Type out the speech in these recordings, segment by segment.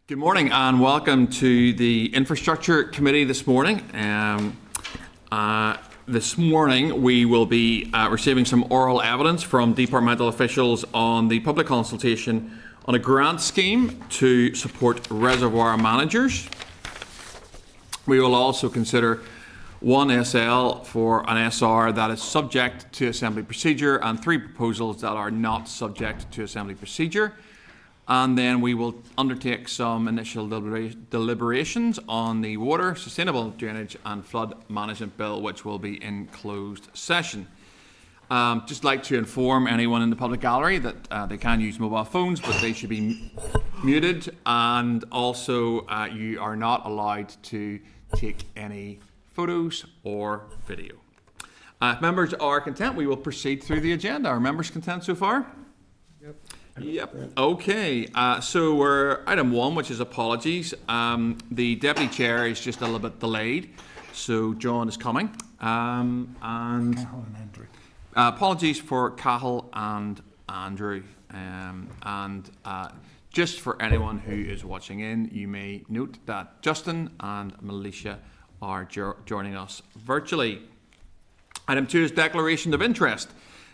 Good morning and welcome to the Infrastructure Committee this morning. This morning we will be receiving some oral evidence from departmental officials on the public consultation on a grant scheme to support reservoir managers. We will also consider one SL for an SR that is subject to assembly procedure and three proposals that are not subject to assembly procedure. And then we will undertake some initial deliberations on the Water, Sustainable Drainage and Flood Management Bill, which will be in closed session. Just like to inform anyone in the public gallery that they can use mobile phones, but they should be muted, and also you are not allowed to take any photos or video. If members are content, we will proceed through the agenda. Are members content so far? Yep. Okay. So we're item 1, which is apologies. The deputy chair is just a little bit delayed, so John is coming. And apologies for Cahill and Andrew. Just for anyone who is watching in, you may note that Justin and Militia are joining us virtually. Item 2 is declaration of interest.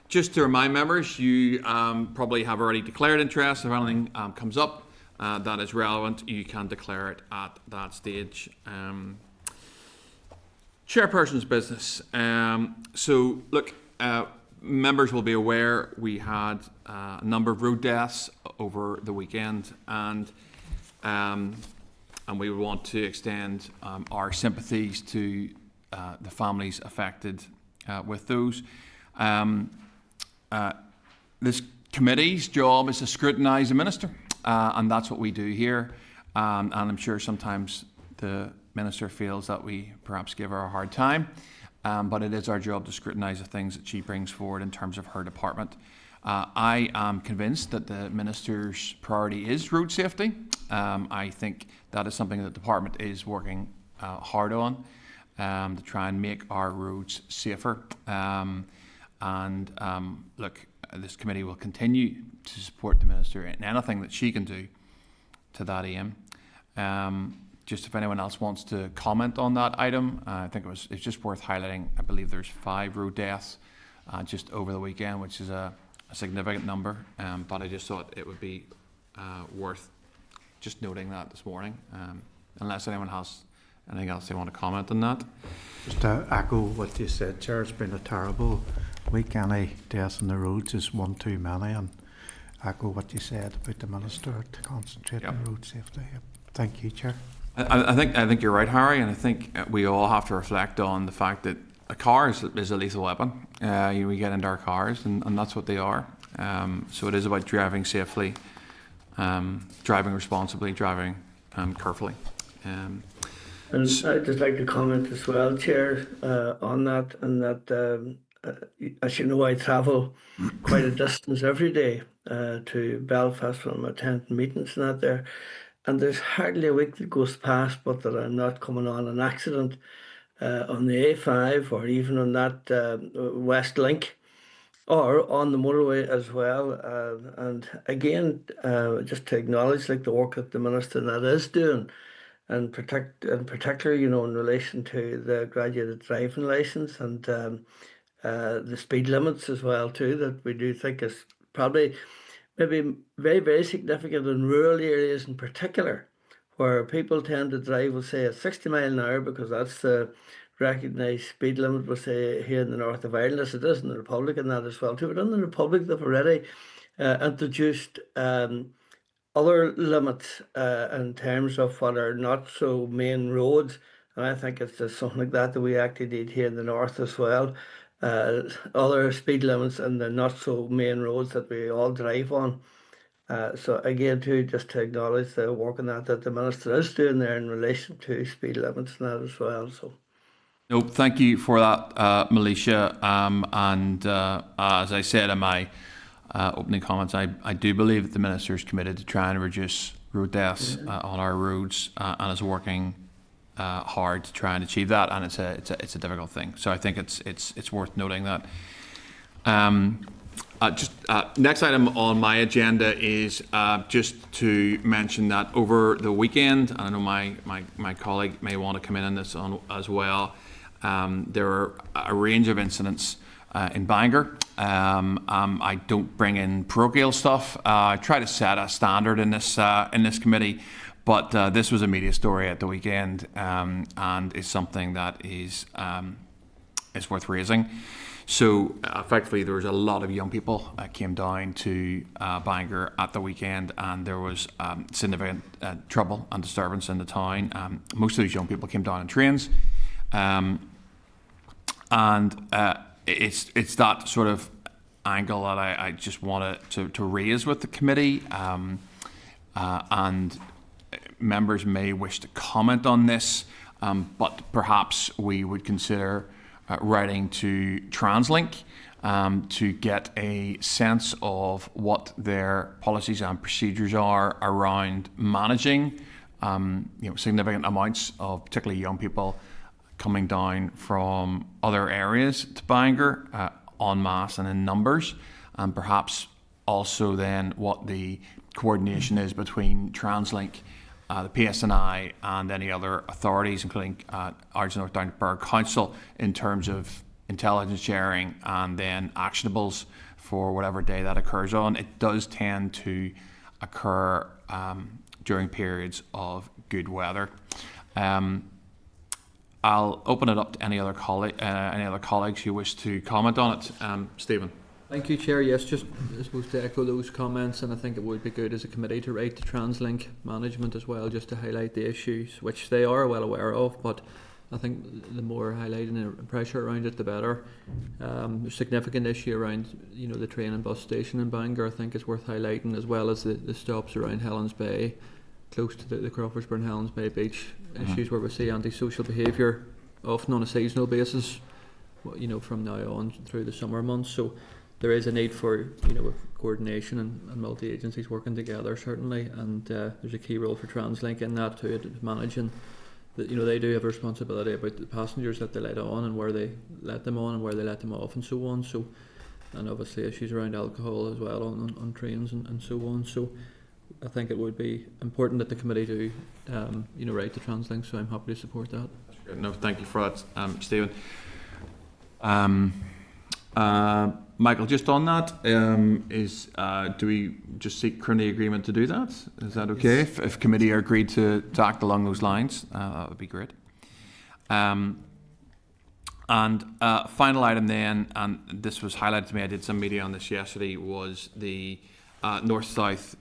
Just to remind members, you probably have already declared interest. If anything comes up that is relevant, you can declare it at that stage. Chairperson's business. So, look, members will be aware we had a number of road deaths over the weekend, and we would want to extend our sympathies to the families affected with those. This committee's job is to scrutinise the minister, and that's what we do here. And I'm sure sometimes the minister feels that we perhaps give her a hard time, but it is our job to scrutinise the things that she brings forward in terms of her department. I am convinced that the minister's priority is road safety. I think that is something that the department is working hard on to try and make our roads safer. Look, this committee will continue to support the minister in anything that she can do to that aim. Just if anyone else wants to comment on that item, I think it's just worth highlighting. I believe there's 5 road deaths just over the weekend, which is a significant number. But I just thought it would be worth just noting that this morning, unless anyone has anything else they want to comment on that. Just to echo what you said, Chair, it's been a terrible week. Any deaths on the roads is one too many, and echo what you said about the minister to concentrate on road safety. Thank you, Chair. I think you're right, Harry, and I think we all have to reflect on the fact that a car is a lethal weapon. We get into our cars, and that's what they are. So it is about driving safely, driving responsibly, driving carefully. And I'd just like to comment as well, Chair, on that, and that, as you know, I travel quite a distance every day to Belfast when I'm attending meetings and that there, and there's hardly a week that goes past but that I'm not coming on an accident on the A5 or even on that West Link or on the motorway as well. And again, just to acknowledge like the work that the minister and that is doing, and in particular, you know, in relation to the graduated driving licence and the speed limits as well too, that we do think is probably maybe very, very significant in rural areas in particular, where people tend to drive, we'll say, at 60 miles an hour because that's the recognised speed limit, we'll say, here in the north of Ireland, as it is in the Republic and that as well too. But in the Republic, they've already introduced other limits in terms of what are not so main roads, and I think it's just something like that we actually need here in the north as well. Other speed limits in the not so main roads that we all drive on. So again, too, just to acknowledge the work on that the minister is doing there in relation to speed limits and that as well. So. No, thank you for that, Militia. As I said in my opening comments, I do believe that the minister is committed to trying to reduce road deaths on our roads and is working hard to try and achieve that. And it's a difficult thing. So I think it's worth noting that. Next item on my agenda is just to mention that over the weekend, and I know my colleague may want to come in on this as well, there are a range of incidents in Bangor. I don't bring in parochial stuff. I try to set a standard in this committee, but this was a media story at the weekend, and is something that is worth raising. So effectively, there was a lot of young people came down to Bangor at the weekend, and there was significant trouble and disturbance in the town. Most of these young people came down in trains, and it's that sort of angle that I just wanted to raise with the committee, and members may wish to comment on this, but perhaps we would consider writing to TransLink to get a sense of what their policies and procedures are around managing significant amounts of particularly young people coming down from other areas to Bangor en masse and in numbers, and perhaps also then what the coordination is between TransLink, the PSNI, and any other authorities, including Ards North Down Borough Council, in terms of intelligence sharing and then actionables for whatever day that occurs on. It does tend to occur during periods of good weather. I'll open it up to any other colleagues who wish to comment on it. Stephen. Thank you, Chair. Yes, just I suppose to echo those comments, and I think it would be good as a committee to write to TransLink management as well, just to highlight the issues, which they are well aware of, but I think the more highlighting and pressure around it, the better. There's a significant issue around the train and bus station in Bangor, I think is worth highlighting, as well as the stops around Helens Bay, close to the Crawfordsburg and Helens Bay beach, issues where we see antisocial behaviour, often on a seasonal basis, from now on through the summer months. So there is a need for coordination and multi-agencies working together, certainly, and there's a key role for TransLink in that too, managing that. They do have a responsibility about the passengers that they let on and where they let them on and where they let them off and so on. So, and obviously issues around alcohol as well on trains and so on. So I think it would be important that the committee do write to TransLink, so I'm happy to support that. No, thank you for that, Stephen. Michael, just on that, do we just seek committee agreement to do that? Is that okay? If committee are agreed to act along those lines, that would be great. And final item then, and this was highlighted to me, I did some media on this yesterday, was the north-south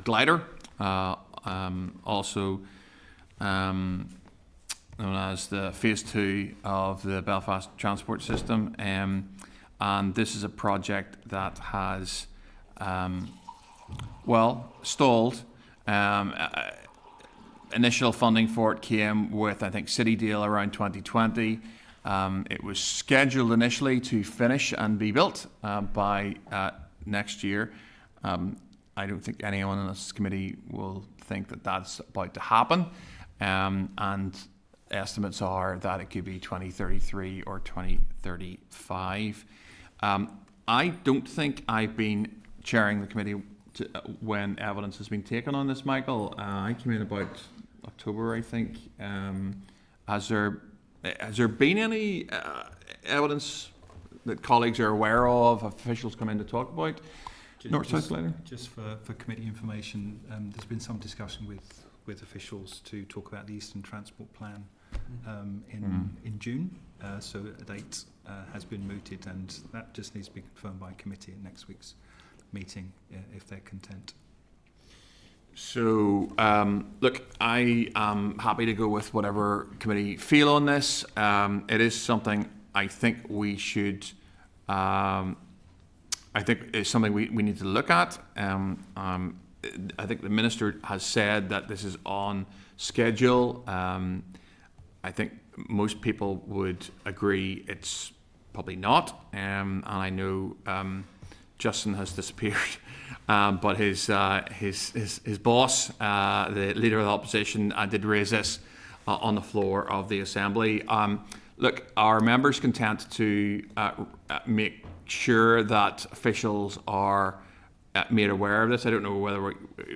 glider, also known as the Phase 2 of the Belfast transport system. And this is a project that has, stalled. Initial funding for it came with, I think, City Deal around 2020. It was scheduled initially to finish and be built by next year. I don't think anyone in this committee will think that that's about to happen. And estimates are that it could be 2033 or 2035. I don't think I've been chairing the committee when evidence has been taken on this, Michael. I came in about October, I think. Has there been any evidence that colleagues are aware of officials come in to talk about North-South later? Just for committee information, there's been some discussion with officials to talk about the Eastern Transport Plan in June. So a date has been mooted, and that just needs to be confirmed by committee at next week's meeting if they're content. So, look, I am happy to go with whatever committee feel on this. It is something I think we should. I think it's something we need to look at. I think the Minister has said that this is on schedule. I think most people would agree it's probably not. And I know Justin has disappeared, but his boss, the Leader of the Opposition, did raise this on the floor of the Assembly. Look, our members content to make sure that officials are made aware of this. I don't know whether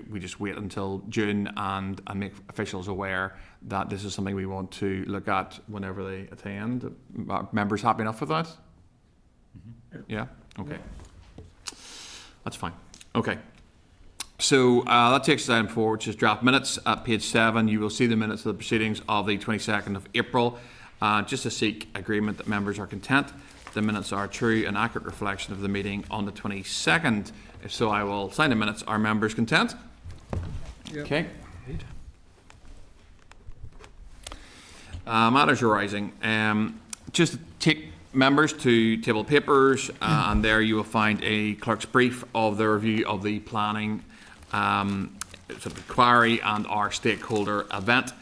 we just wait until June and make officials aware that this is something we want to look at whenever they attend. Are members happy enough with that? Yeah? Okay. That's fine. Okay. So that takes us item 4, which is draft minutes. At page 7, you will see the minutes of the proceedings of the 22nd of April. Just to seek agreement that members are content, the minutes are a true and accurate reflection of the meeting on the 22nd. If so, I will sign the minutes. Are members content? Yep. Okay. Matters arising. Just take members to table papers, and there you will find a clerk's brief of the review of the planning sort of inquiry and our stakeholder event.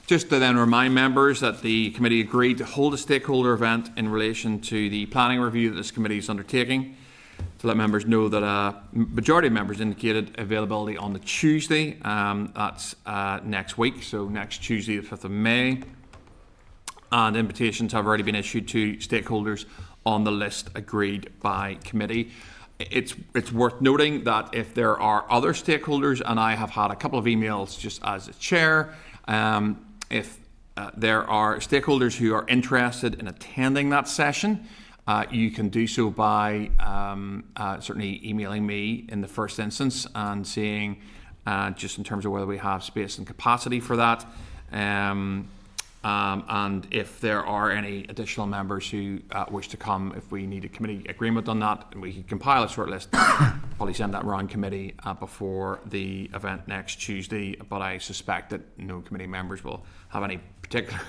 Just to then remind members that the committee agreed to hold a stakeholder event in relation to the planning review that this committee is undertaking. To let members know that a majority of members indicated availability on the Tuesday, that's next week, so next Tuesday the 5th of May. And invitations have already been issued to stakeholders on the list agreed by committee. It's worth noting that if there are other stakeholders, and I have had a couple of emails just as a chair, if there are stakeholders who are interested in attending that session, you can do so by certainly emailing me in the first instance and seeing just in terms of whether we have space and capacity for that. And if there are any additional members who wish to come, if we need a committee agreement on that, and we can compile a short list, probably send that around committee before the event next Tuesday. But I suspect that no committee members will have any particular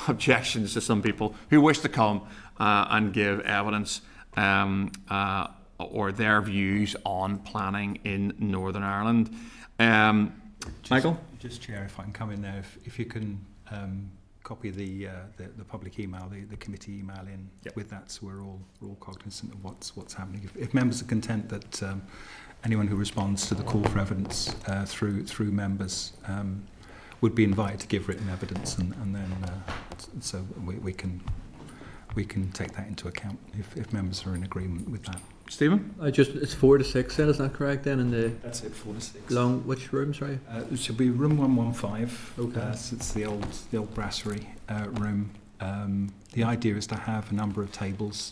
objections to some people who wish to come and give evidence or their views on planning in Northern Ireland. Michael? Just Chair, if I can come in there, if you can copy the public email, the committee email in with that, so we're all cognizant of what's happening. If members are content that anyone who responds to the call for evidence through members would be invited to give written evidence, and then so we can take that into account if members are in agreement with that. Stephen? It's 4 to 6 then, is that correct then? In the That's it, 4 to 6. which room, sorry? It should be room 115. Okay. So it's the old brasserie room. The idea is to have a number of tables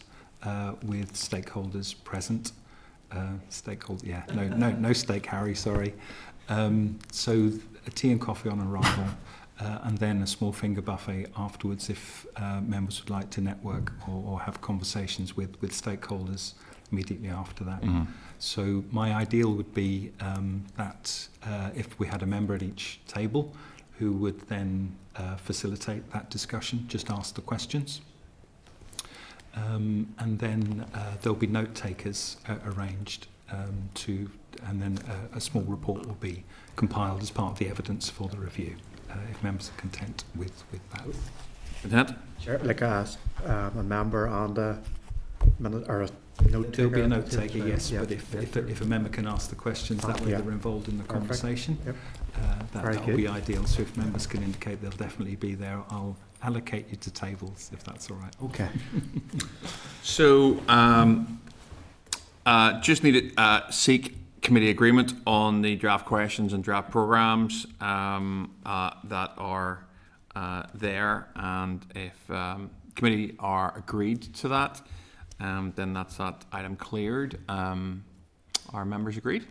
with stakeholders present. No steak, Harry. Sorry. So a tea and coffee on arrival. And then a small finger buffet afterwards if members would like to network or have conversations with stakeholders immediately after that. Mm-hmm. So my ideal would be that if we had a member at each table who would then facilitate that discussion, just ask the questions. And then there'll be note takers arranged and then a small report will be compiled as part of the evidence for the review. If members are content with that. Content? Sure. Like a member and a minute or a note taker. There'll be a note taker, yes, Yeah. but if a member can ask the questions, that way Yeah. they're involved in the Perfect. conversation. Yep. That Very will good. be ideal. So if members can indicate they'll definitely be there, I'll allocate you to tables if that's all right. Okay. So, just need to seek committee agreement on the draft questions and draft programmes that are there, and if committee are agreed to that, then that's that item cleared. Are members agreed?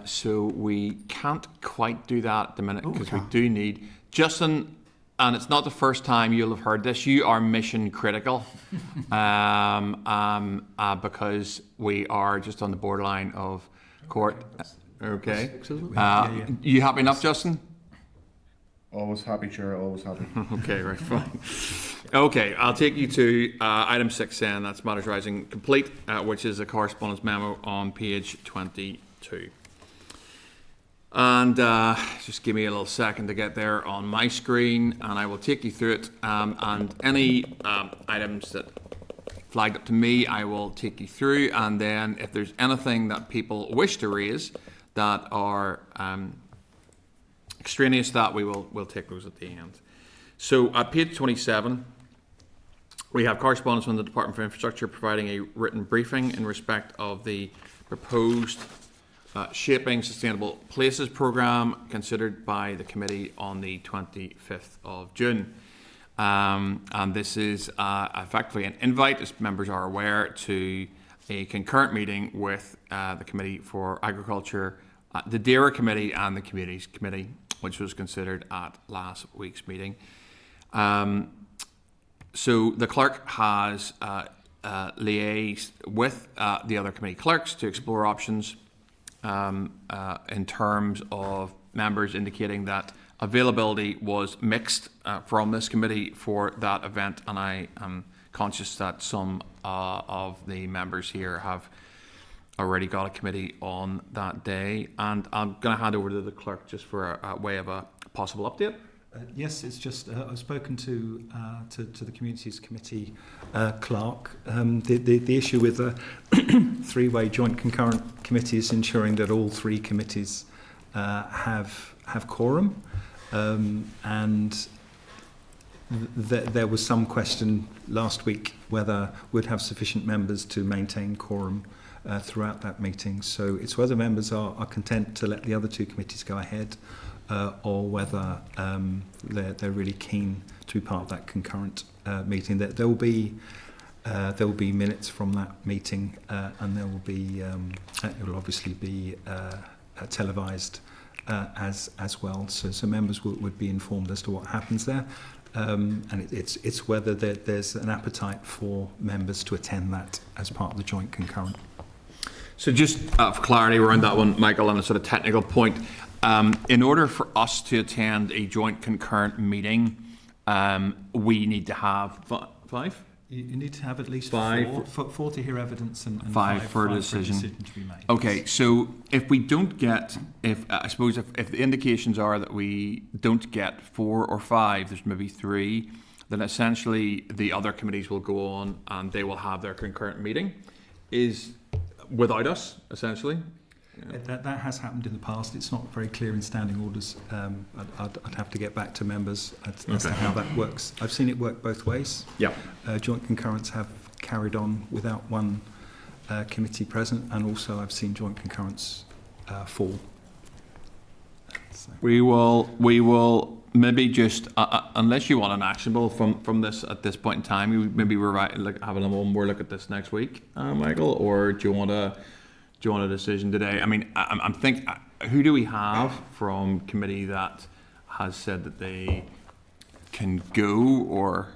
So we can't quite do that at the minute because we do need Justin. And it's not the first time you'll have heard this. You are mission critical because we are just on the borderline of court. Okay. You happy enough, Justin? Always happy, Chair, always happy. Okay, right, fine. Okay, I'll take you to item 6 then. That's Matters Rising Complete, which is a correspondence memo on page 22. And just give me a little second to get there on my screen, and I will take you through it. And any items that flagged up to me, I will take you through. And then if there's anything that people wish to raise that are extraneous, that we'll take those at the end. So at page 27, We have correspondence from the Department for Infrastructure providing a written briefing in respect of the proposed Shaping Sustainable Places programme considered by the committee on the 25th of June. And this is effectively an invite, as members are aware, to a concurrent meeting with the Committee for Agriculture, the DAERA Committee and the Communities Committee, which was considered at last week's meeting. So the clerk has liaised with the other committee clerks to explore options in terms of members indicating that availability was mixed from this committee for that event, and I am conscious that some of the members here have already got a committee on that day, and I'm going to hand over to the clerk just for a way of a possible update. Yes, it's just I've spoken to the Communities Committee clerk. The issue with the three-way joint concurrent committee is ensuring that all three committees have quorum, and there was some question last week whether we'd have sufficient members to maintain quorum throughout that meeting. So it's whether members are content to let the other two committees go ahead, or whether they're really keen to be part of that concurrent meeting. There will be minutes from that meeting, and there will be it will obviously be televised as well. So members would be informed as to what happens there, and it's whether there's an appetite for members to attend that as part of the joint concurrent. So just for clarity around that one, Michael, on a sort of technical point, in order for us to attend a joint concurrent meeting, we need to have five? You need to have at least Five. four to hear evidence and five for a decision to be made. Okay, so if we don't get, I suppose if the indications are that we don't get 4 or 5, there's maybe 3, then essentially the other committees will go on and they will have their concurrent meeting is without us, essentially. That has happened in the past. It's not very clear in standing orders. I'd have to get back to members as to how that works. I've seen it work both ways. Yeah. Joint concurrents have carried on without one committee present, and also I've seen joint concurrents fall. So. We will maybe just unless you want an actionable from this at this point in time, you maybe have a little more look at this next week, Michael, or do you want a decision today? I mean, I'm thinking, who do we have from committee that has said that they can go, or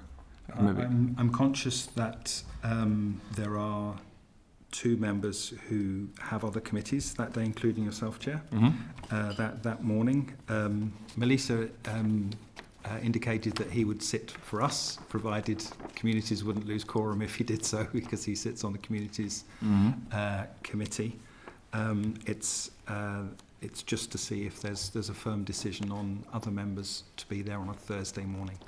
maybe? I'm conscious that there are 2 members who have other committees that day, including yourself, Chair. That morning, Melissa indicated that he would sit for us, provided communities wouldn't lose quorum if he did so, because he sits on the communities committee. It's just to see if there's a firm decision on other members to be there on a Thursday morning.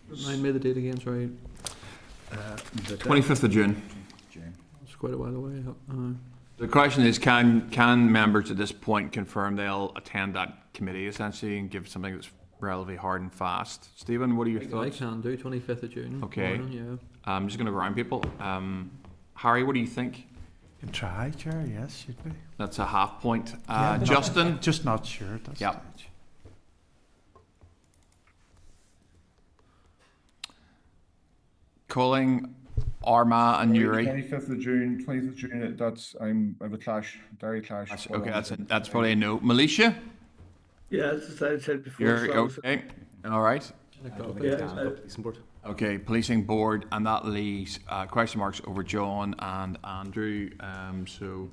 Remind me the date again, sorry. The 25th of June. It's quite a while away. The question is, can members at this point confirm they'll attend that committee, essentially, and give something that's relatively hard and fast? Stephen, what are your thoughts? I can do 25th of June. Okay. Morning, yeah. I'm just going to go around people. Harry, what do you think? You can try, Chair, yes, should be. That's a half point. Yeah, but Justin? Just not sure at this Yep. stage. Calling Armagh and Newry. 25th of June, 20th of June, I have a clash, dairy clash. Okay, that's probably a no. Militia? Yeah, as I said before. You're as long as- okay. All right. Yeah, Okay, policing board, and that leaves question marks over John and Andrew. So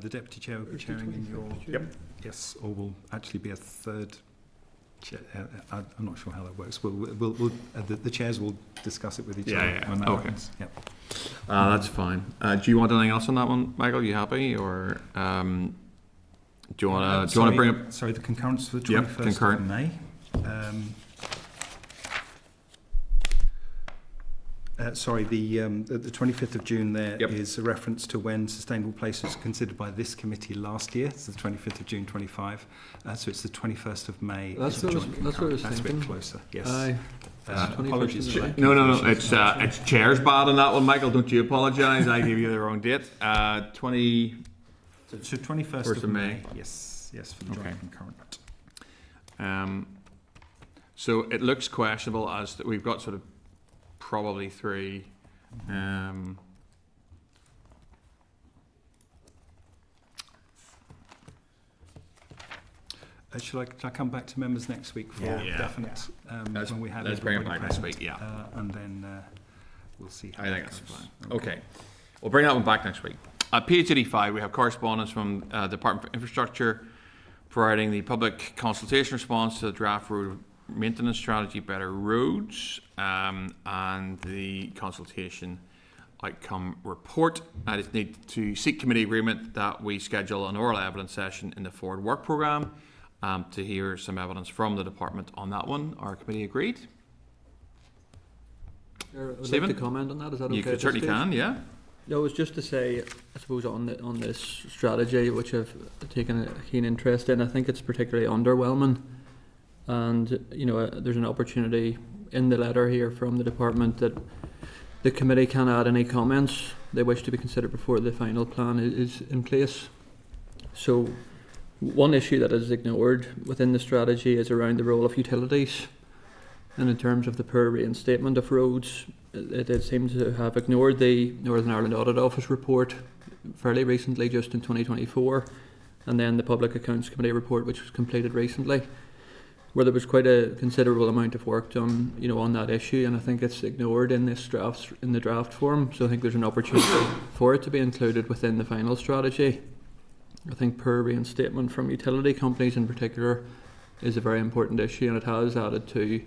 The Deputy Chair will be chairing in your... Yep. Yes, or will actually be a third chair. I'm not sure how that works. The chairs will discuss it with each other. Yeah. When that Okay. happens. Yep. that's fine. Do you want anything else on that one, Michael? You happy, or do you want to bring up? Sorry, the concurrence for the Yep, 21st concurrent. of May. Sorry, the 25th of June there is Yep. a reference to when sustainable place was considered by this committee last year. It's the 25th of June 25. So it's the 21st of May. That's is the what I was- joint that's what I was concurrent. That's a bit thinking. closer. Yes. Aye. Apologies. 21st of May. No. It's chair's bad on that one, Michael. Don't you apologise. I gave you the wrong date. 20. So 21st First of of May. May. Yes, for the joint Okay. concurrent. So it looks questionable as that we've got sort of probably three. Shall I come back to members next week for Yeah. definite when we have Let's bring it everybody back next present, week. Yeah, and then we'll see how I think that that's goes. fine. Okay, we'll bring that one back next week. At page 85, we have correspondence from the Department for Infrastructure providing the public consultation response to the draft road maintenance strategy, Better Roads, and the consultation outcome report. I just need to seek committee agreement that we schedule an oral evidence session in the forward work programme to hear some evidence from the department on that one. Our committee agreed? I would Stephen? like to comment on that. Is that okay? You at this certainly stage? can, yeah. No, it was just to say, I suppose on this strategy, which I've taken a keen interest in, I think it's particularly underwhelming. And, you know, there's an opportunity in the letter here from the department that the committee can add any comments they wish to be considered before the final plan is in place. So one issue that is ignored within the strategy is around the role of utilities. And in terms of the poor reinstatement of roads, it seems to have ignored the Northern Ireland Audit Office report fairly recently, just in 2024, and then the Public Accounts Committee report, which was completed recently, where there was quite a considerable amount of work done, you know, on that issue, and I think it's ignored in this draft form. So I think there's an opportunity for it to be included within the final strategy. I think poor reinstatement from utility companies in particular is a very important issue, and it has added to,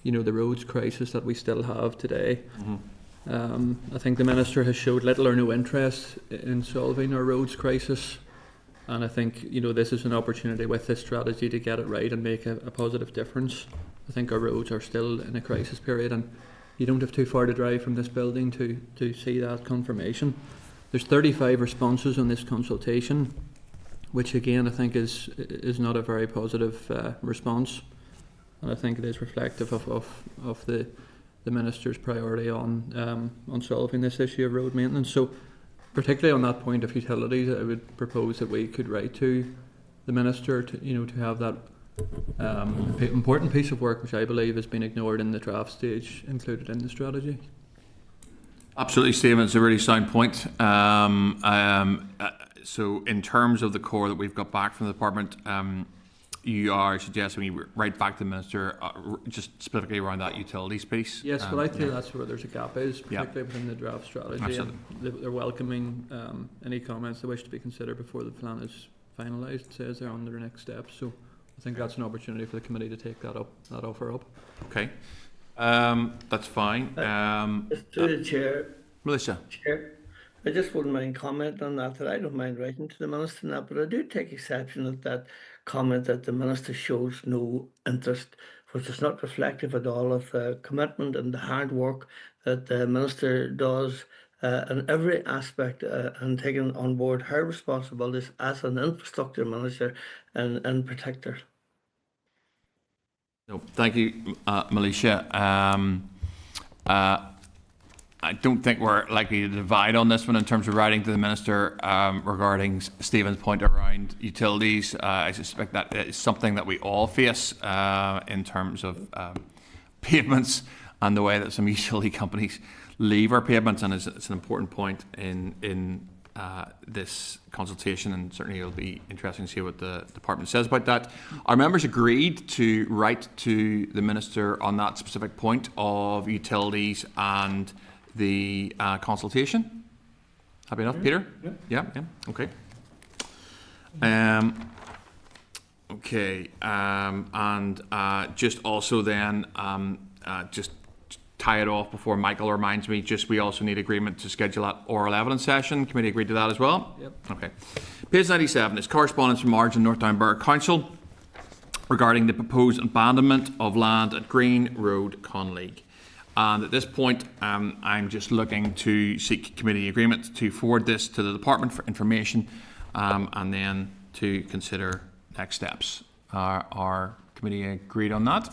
you know, the roads crisis that we still have today. I think the Minister has showed little or no interest in solving our roads crisis, and I think, you know, this is an opportunity with this strategy to get it right and make a positive difference. I think our roads are still in a crisis period, and you don't have too far to drive from this building to see that confirmation. There's 35 responses on this consultation, which again I think is not a very positive response. And I think it is reflective of the Minister's priority on solving this issue of road maintenance. So particularly on that point of utilities, I would propose that we could write to the Minister to have that important piece of work, which I believe has been ignored in the draft stage, included in the strategy. Absolutely, Stephen. It's a really sound point. So in terms of the core that we've got back from the department, you are suggesting we write back to the Minister just specifically around that utilities piece? Yes, well, I feel that's where there's a gap is, Yeah. particularly within the draft strategy. Absolutely. And they're welcoming any comments they wish to be considered before the plan is finalised, says they're on their next steps. So I think that's an opportunity for the committee to take that offer up. Okay. That's fine. Just through the chair, Melissa? I just wouldn't mind comment on that I don't mind writing to the Minister on that, but I do take exception at that comment that the Minister shows no interest, which is not reflective at all of the commitment and the hard work that the Minister does in every aspect and taking on board her responsibilities as an infrastructure minister in particular. No, thank you, Melissa. I don't think we're likely to divide on this one in terms of writing to the Minister regarding Stephen's point around utilities. I suspect that is something that we all face in terms of pavements and the way that some utility companies leave our pavements, and it's an important point in this consultation, and certainly it'll be interesting to see what the department says about that. Our members agreed to write to the Minister on that specific point of utilities and the consultation. Happy enough, Peter? Yeah. Okay. Okay. And just also then, just tie it off before Michael reminds me. We also need agreement to schedule that oral evidence session. Committee agreed to that as well. Yep. Okay. Page 97 is correspondence from Margin North Down Borough Council regarding the proposed abandonment of land at Green Road, Conleague. And at this point, I'm just looking to seek committee agreement to forward this to the department for information, and then to consider next steps. Our committee agreed on that?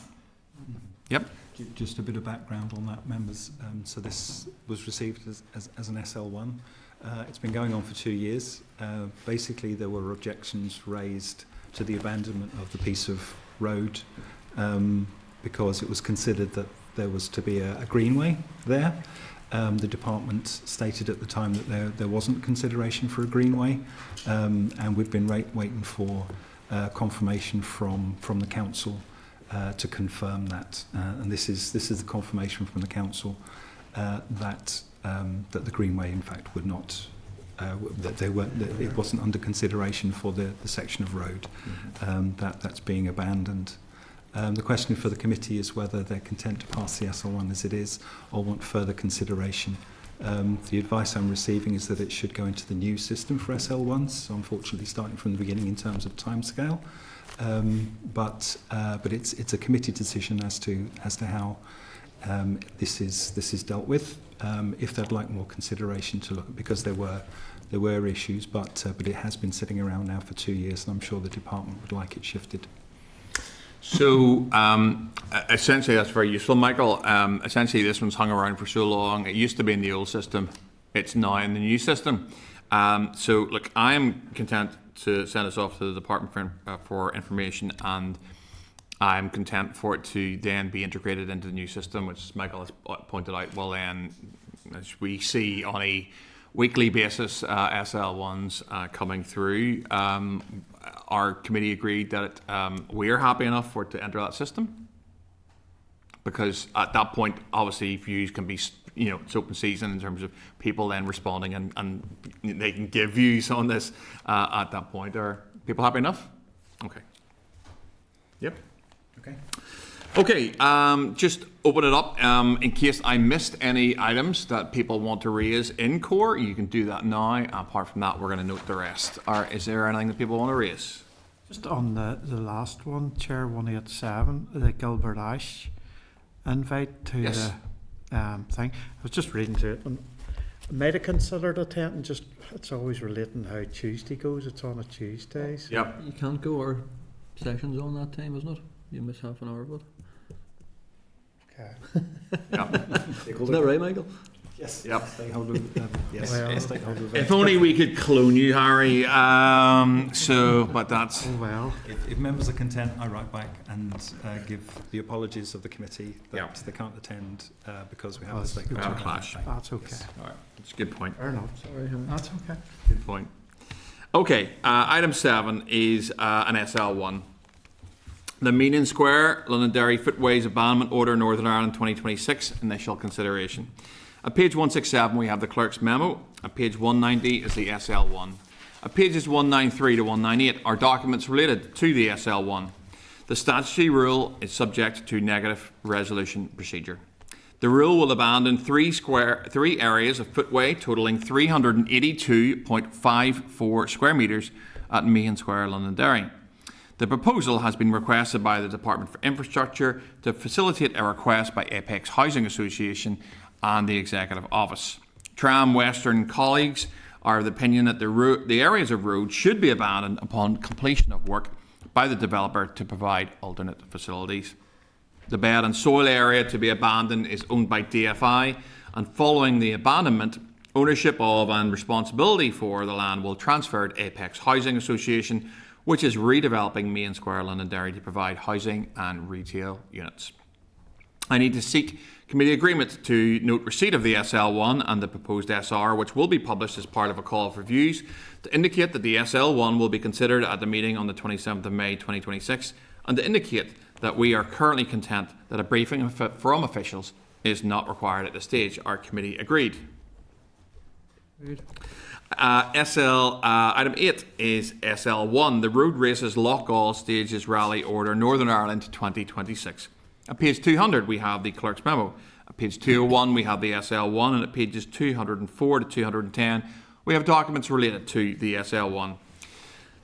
Yep. Just a bit of background on that, members. So this was received as an SL1. It's been going on for 2 years. Basically, there were objections raised to the abandonment of the piece of road because it was considered that there was to be a greenway there. The department stated at the time that there wasn't consideration for a greenway, and we've been waiting for confirmation from the council to confirm that. And this is the confirmation from the council that the greenway, in fact, would not. That it wasn't under consideration for the section of road that's being abandoned. The question for the committee is whether they're content to pass the SL1 as it is or want further consideration. The advice I'm receiving is that it should go into the new system for SL1s, so unfortunately starting from the beginning in terms of timescale. But it's a committee decision as to how this is dealt with. If they'd like more consideration to look at, because there were issues, but it has been sitting around now for 2 years, and I'm sure the department would like it shifted. So essentially, that's very useful, Michael. Essentially, this one's hung around for so long. It used to be in the old system. It's now in the new system. So look, I am content to send this off to the department for information, and I'm content for it to then be integrated into the new system, which Michael has pointed out. Well, then, as we see on a weekly basis, SL1s coming through, our committee agreed that we're happy enough for it to enter that system, because at that point, obviously, views can be, it's open season in terms of people then responding, and they can give views on this at that point. Are people happy enough? Okay. Yep. Okay, just open it up. In case I missed any items that people want to raise in core, you can do that now. Apart from that, we're going to note the rest. Is there anything that people want to raise? Just on the last one, Chair 187, the Gilbert Ash invite to Yes. the thing. I was just reading through it, and I might have considered attending. Just it's always relating how Tuesday goes. It's on a Tuesday. So. Yep. You can't go, our session's on that time, isn't it? You miss half an hour of it. Okay. Isn't that right, Michael? Yes. Yep. Stakeholder, yes. Well, Stakeholder If only we could clone you, Harry. But that's... Oh well. If members are content, I write back and give the apologies of the committee that Yeah. they can't attend because we have Oh, a it's stakeholder. We have a clash. That's okay. All right, that's a good point. Fair enough. Sorry, Harry. That's okay. Good point. Okay, item 7 is an SL1. The Meanin Square, Londonderry Footways Abandonment Order, Northern Ireland 2026, initial consideration. At page 167, we have the clerk's memo. At page 190 is the SL1. At pages 193 to 198 are documents related to the SL1. The statutory rule is subject to negative resolution procedure. The rule will abandon three areas of footway totalling 382.54 square metres at Meanin Square, Londonderry. The proposal has been requested by the Department for Infrastructure to facilitate a request by Apex Housing Association and the Executive Office. Tram Western colleagues are of the opinion that the areas of road should be abandoned upon completion of work by the developer to provide alternate facilities. The bed and soil area to be abandoned is owned by DFI, and following the abandonment, ownership of and responsibility for the land will transfer to Apex Housing Association, which is redeveloping Meanin Square, Londonderry to provide housing and retail units. I need to seek committee agreement to note receipt of the SL1 and the proposed SR, which will be published as part of a call for views, to indicate that the SL1 will be considered at the meeting on the 27th of May 2026, and to indicate that we are currently content that a briefing from officials is not required at this stage. Our committee agreed. Agreed. Item 8 is SL1, the Road Races Loughgall Stages Rally Order, Northern Ireland 2026. At page 200 we have the clerk's memo. At page 201 we have the SL1, and at pages 204 to 210 we have documents related to the SL1.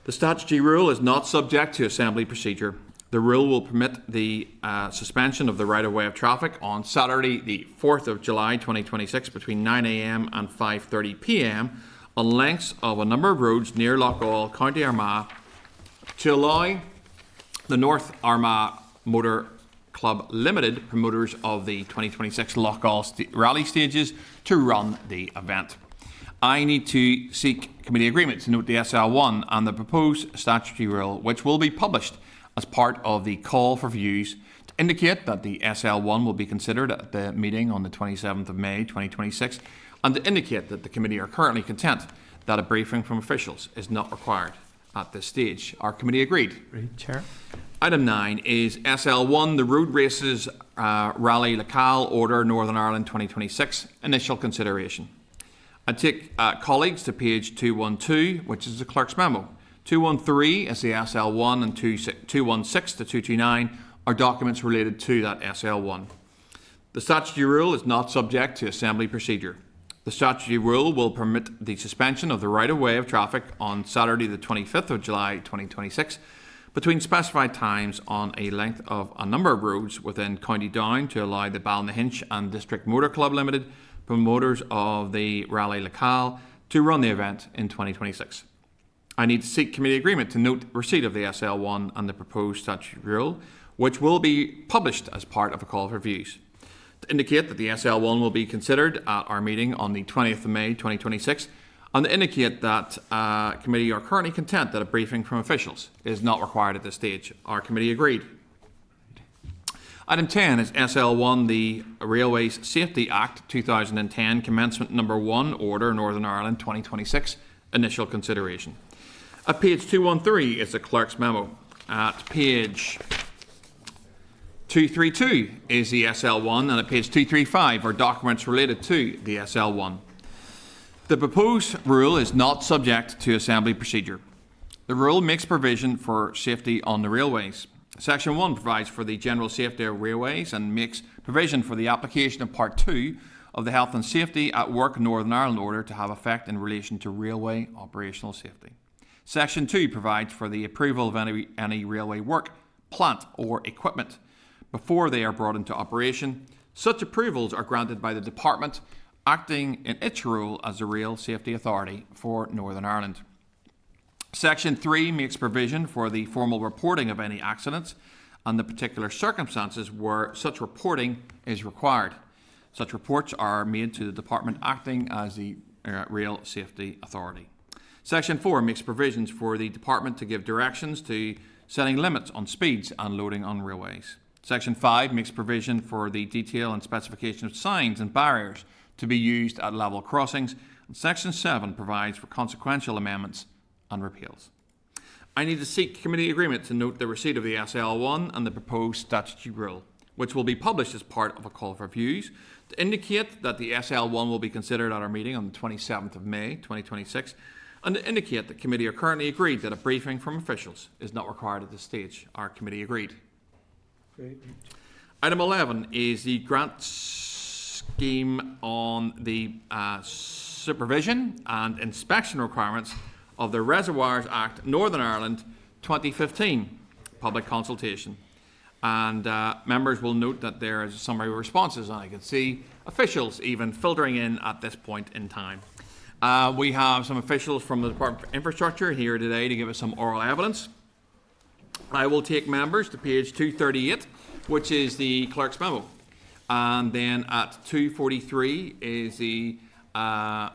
The statutory rule is not subject to assembly procedure. The rule will permit the suspension of the right-of-way of traffic on Saturday, the 4th of July 2026 between 9 a.m. and 5:30 p.m. on lengths of a number of roads near Loughgall, County Armagh, to allow the North Armagh Motor Club Limited, promoters of the 2026 Loughgall rally stages, to run the event. I need to seek committee agreement to note the SL1 and the proposed statutory rule, which will be published as part of the call for views, to indicate that the SL1 will be considered at the meeting on the 27th of May 2026, and to indicate that the committee are currently content that a briefing from officials is not required at this stage. Our committee agreed. Agreed, Chair. Item 9 is SL1, the Road Races Rally Locale Order Northern Ireland 2026, initial consideration. I take colleagues to page 212, which is the clerk's memo. 213 is the SL1, and 216 to 229 are documents related to that SL1. The statutory rule is not subject to assembly procedure. The statutory rule will permit the suspension of the right-of-way of traffic on Saturday the 25th of July 2026 between specified times on a length of a number of roads within County Down to allow the Balnahinch and District Motor Club Limited, promoters of the Rally Locale, to run the event in 2026. I need to seek committee agreement to note receipt of the SL1 and the proposed statutory rule, which will be published as part of a call for views. To indicate that the SL1 will be considered at our meeting on the 20th of May 2026, and to indicate that committee are currently content that a briefing from officials is not required at this stage. Our committee agreed. Item 10 is SL1, the Railways Safety Act 2010, Commencement Number 1, Order Northern Ireland 2026, initial consideration. At page 213 is the clerk's memo. At page 232 is the SL1, and at page 235 are documents related to the SL1. The proposed rule is not subject to assembly procedure. The rule makes provision for safety on the railways. Section 1 provides for the general safety of railways and makes provision for the application of Part 2 of the Health and Safety at Work Northern Ireland Order to have effect in relation to railway operational safety. Section 2 provides for the approval of any railway work, plant or equipment before they are brought into operation. Such approvals are granted by the Department acting in its role as the Rail Safety Authority for Northern Ireland. Section 3 makes provision for the formal reporting of any accidents and the particular circumstances where such reporting is required. Such reports are made to the Department acting as the Rail Safety Authority. Section 4 makes provisions for the Department to give directions to setting limits on speeds and loading on railways. Section 5 makes provision for the detail and specification of signs and barriers to be used at level crossings. And Section 7 provides for consequential amendments and repeals. I need to seek committee agreement to note the receipt of the SL1 and the proposed statutory rule, which will be published as part of a call for views, to indicate that the SL1 will be considered at our meeting on the 27th of May 2026, and to indicate that committee are currently agreed that a briefing from officials is not required at this stage. Our committee agreed. Great. Item 11 is the grant scheme on the supervision and inspection requirements of the Reservoirs Act Northern Ireland 2015 public consultation. And members will note that there is a summary of responses, and I can see officials even filtering in at this point in time. We have some officials from the Department of Infrastructure here today to give us some oral evidence. I will take members to page 238, which is the clerk's memo. And then at 243 is the Dallo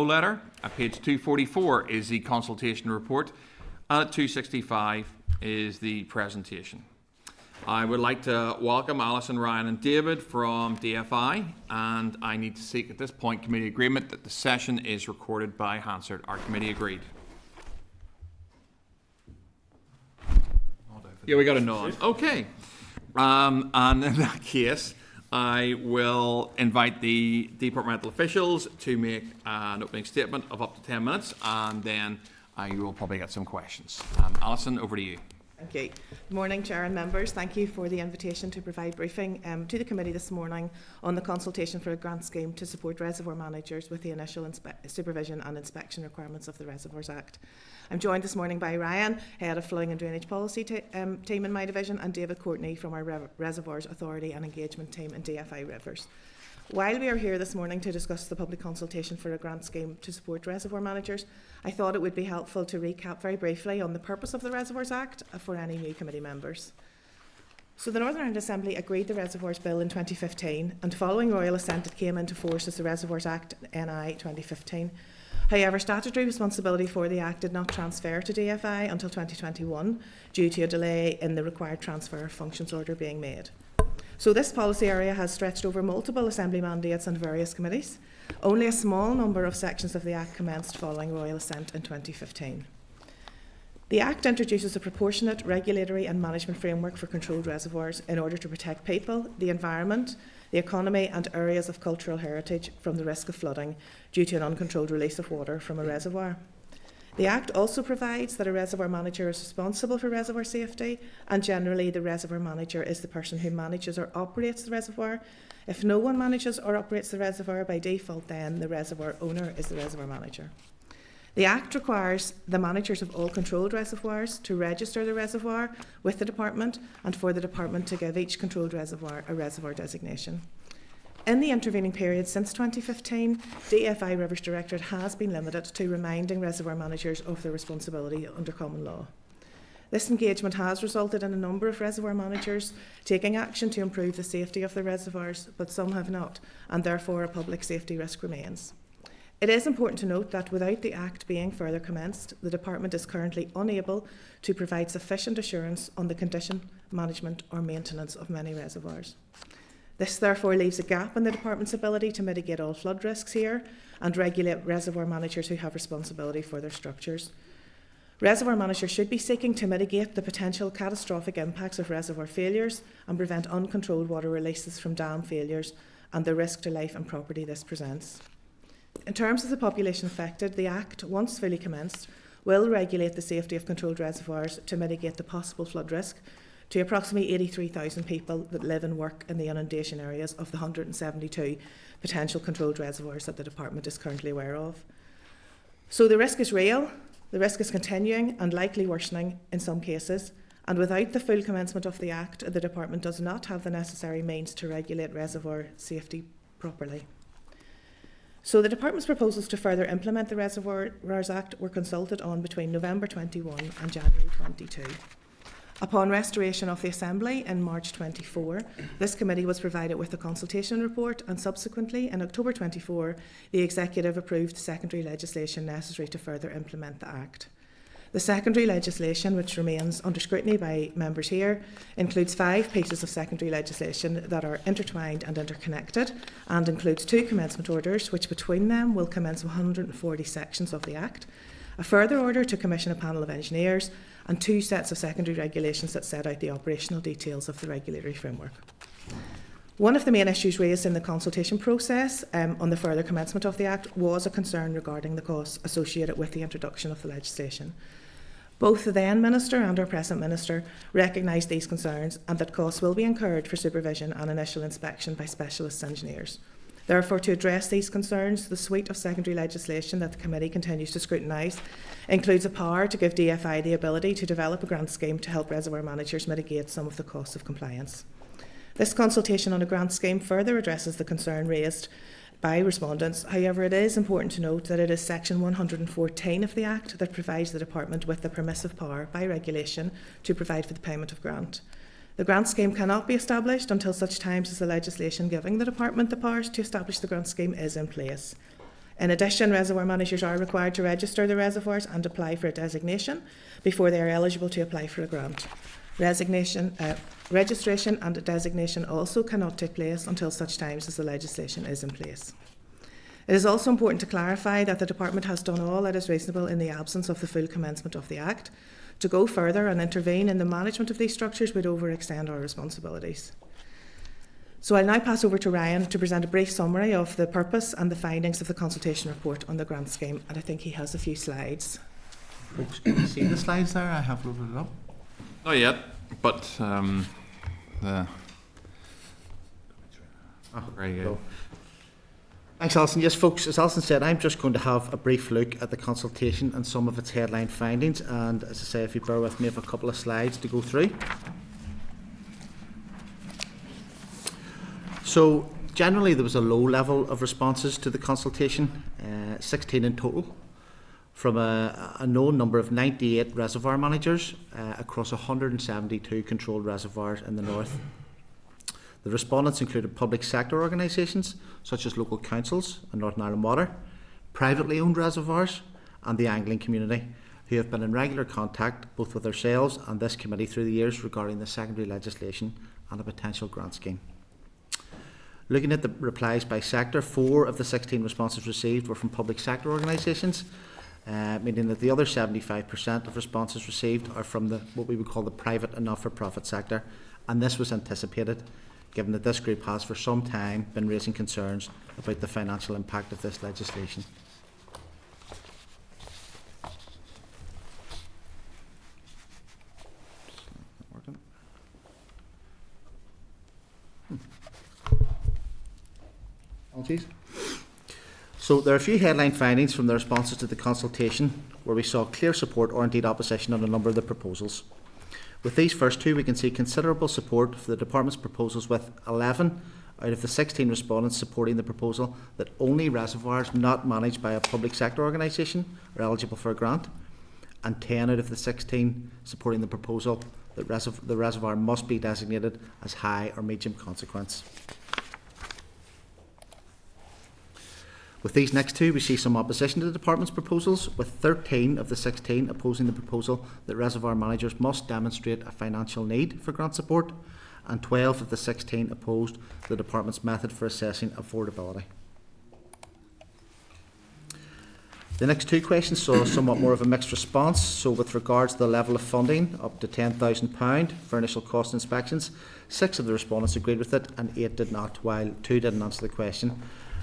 letter. At page 244 is the consultation report. And at 265 is the presentation. I would like to welcome Alison, Ryan and David from DFI, and I need to seek at this point committee agreement that the session is recorded by Hansard. Our committee agreed. Yeah, we got a nod. Okay. And in that case, I will invite the departmental officials to make an opening statement of up to 10 minutes, and then you will probably get some questions. Alison, over to you. Thank you. Good morning, Chair and members. Thank you for the invitation to provide briefing to the committee this morning on the consultation for a grant scheme to support reservoir managers with the initial supervision and inspection requirements of the Reservoirs Act. I'm joined this morning by Ryan, Head of Flooding and Drainage Policy team in my division, and David Courtney from our Reservoirs Authority and Engagement team in DFI Rivers. While we are here this morning to discuss the public consultation for a grant scheme to support reservoir managers, I thought it would be helpful to recap very briefly on the purpose of the Reservoirs Act for any new committee members. So the Northern Ireland Assembly agreed the Reservoirs Bill in 2015, and following royal assent it came into force as the Reservoirs Act NI 2015. However, statutory responsibility for the Act did not transfer to DFI until 2021 due to a delay in the required transfer of functions order being made. So this policy area has stretched over multiple Assembly mandates and various committees. Only a small number of sections of the Act commenced following royal assent in 2015. The Act introduces a proportionate regulatory and management framework for controlled reservoirs in order to protect people, the environment, the economy and areas of cultural heritage from the risk of flooding due to an uncontrolled release of water from a reservoir. The Act also provides that a reservoir manager is responsible for reservoir safety, and generally the reservoir manager is the person who manages or operates the reservoir. If no one manages or operates the reservoir, by default then the reservoir owner is the reservoir manager. The Act requires the managers of all controlled reservoirs to register the reservoir with the Department and for the Department to give each controlled reservoir a reservoir designation. In the intervening period since 2015, DFI Rivers Directorate has been limited to reminding reservoir managers of their responsibility under common law. This engagement has resulted in a number of reservoir managers taking action to improve the safety of the reservoirs, but some have not, and therefore a public safety risk remains. It is important to note that without the Act being further commenced, the Department is currently unable to provide sufficient assurance on the condition, management or maintenance of many reservoirs. This therefore leaves a gap in the Department's ability to mitigate all flood risks here and regulate reservoir managers who have responsibility for their structures. Reservoir managers should be seeking to mitigate the potential catastrophic impacts of reservoir failures and prevent uncontrolled water releases from dam failures and the risk to life and property this presents. In terms of the population affected, the Act, once fully commenced, will regulate the safety of controlled reservoirs to mitigate the possible flood risk to approximately 83,000 people that live and work in the inundation areas of the 172 potential controlled reservoirs that the Department is currently aware of. So the risk is real, the risk is continuing and likely worsening in some cases, and without the full commencement of the Act, the Department does not have the necessary means to regulate reservoir safety properly. So the Department's proposals to further implement the Reservoirs Act were consulted on between November 21 and January 22. Upon restoration of the Assembly in March 24, this committee was provided with a consultation report, and subsequently in October 24 the Executive approved the secondary legislation necessary to further implement the Act. The secondary legislation, which remains under scrutiny by members here, includes 5 pieces of secondary legislation that are intertwined and interconnected, and includes 2 commencement orders which between them will commence 140 sections of the Act, a further order to commission a panel of engineers, and 2 sets of secondary regulations that set out the operational details of the regulatory framework. One of the main issues raised in the consultation process on the further commencement of the Act was a concern regarding the costs associated with the introduction of the legislation. Both the then Minister and our present Minister recognised these concerns and that costs will be incurred for supervision and initial inspection by specialist engineers. Therefore, to address these concerns, the suite of secondary legislation that the Committee continues to scrutinise includes a power to give DFI the ability to develop a grant scheme to help reservoir managers mitigate some of the costs of compliance. This consultation on a grant scheme further addresses the concern raised by respondents. However, it is important to note that it is Section 114 of the Act that provides the Department with the permissive power by regulation to provide for the payment of grant. The grant scheme cannot be established until such times as the legislation giving the Department the powers to establish the grant scheme is in place. In addition, reservoir managers are required to register the reservoirs and apply for a designation before they are eligible to apply for a grant. Registration and a designation also cannot take place until such times as the legislation is in place. It is also important to clarify that the Department has done all that is reasonable in the absence of the full commencement of the Act. To go further and intervene in the management of these structures would overextend our responsibilities. So I'll now pass over to Ryan to present a brief summary of the purpose and the findings of the consultation report on the grant scheme, and I think he has a few slides. Folks, can you see the slides there? I have loaded it up. Not yet, but very good. Thanks, Alison. Yes, folks, as Alison said, I'm just going to have a brief look at the consultation and some of its headline findings. And as I say, if you bear with me, I have a couple of slides to go through. So, generally, there was a low level of responses to the consultation, 16 in total, from a known number of 98 reservoir managers across 172 controlled reservoirs in the north. The respondents included public sector organisations such as local councils and Northern Ireland Water, privately owned reservoirs and the angling community, who have been in regular contact both with ourselves and this committee through the years regarding the secondary legislation and a potential grant scheme. Looking at the replies by sector, 4 of the 16 responses received were from public sector organisations, meaning that the other 75% of responses received are from what we would call the private and not-for-profit sector, and this was anticipated, given that this group has for some time been raising concerns about the financial impact of this legislation. Apologies. So there are a few headline findings from the responses to the consultation where we saw clear support or indeed opposition on a number of the proposals. With these first 2, we can see considerable support for the Department's proposals, with 11 out of the 16 respondents supporting the proposal that only reservoirs not managed by a public sector organisation are eligible for a grant, and 10 out of the 16 supporting the proposal that the reservoir must be designated as high or medium consequence. With these next 2, we see some opposition to the Department's proposals, with 13 of the 16 opposing the proposal that reservoir managers must demonstrate a financial need for grant support, and 12 of the 16 opposed the Department's method for assessing affordability. The next 2 questions saw somewhat more of a mixed response. So with regards to the level of funding, up to £10,000 for initial cost inspections, 6 of the respondents agreed with it and 8 did not, while 2 didn't answer the question.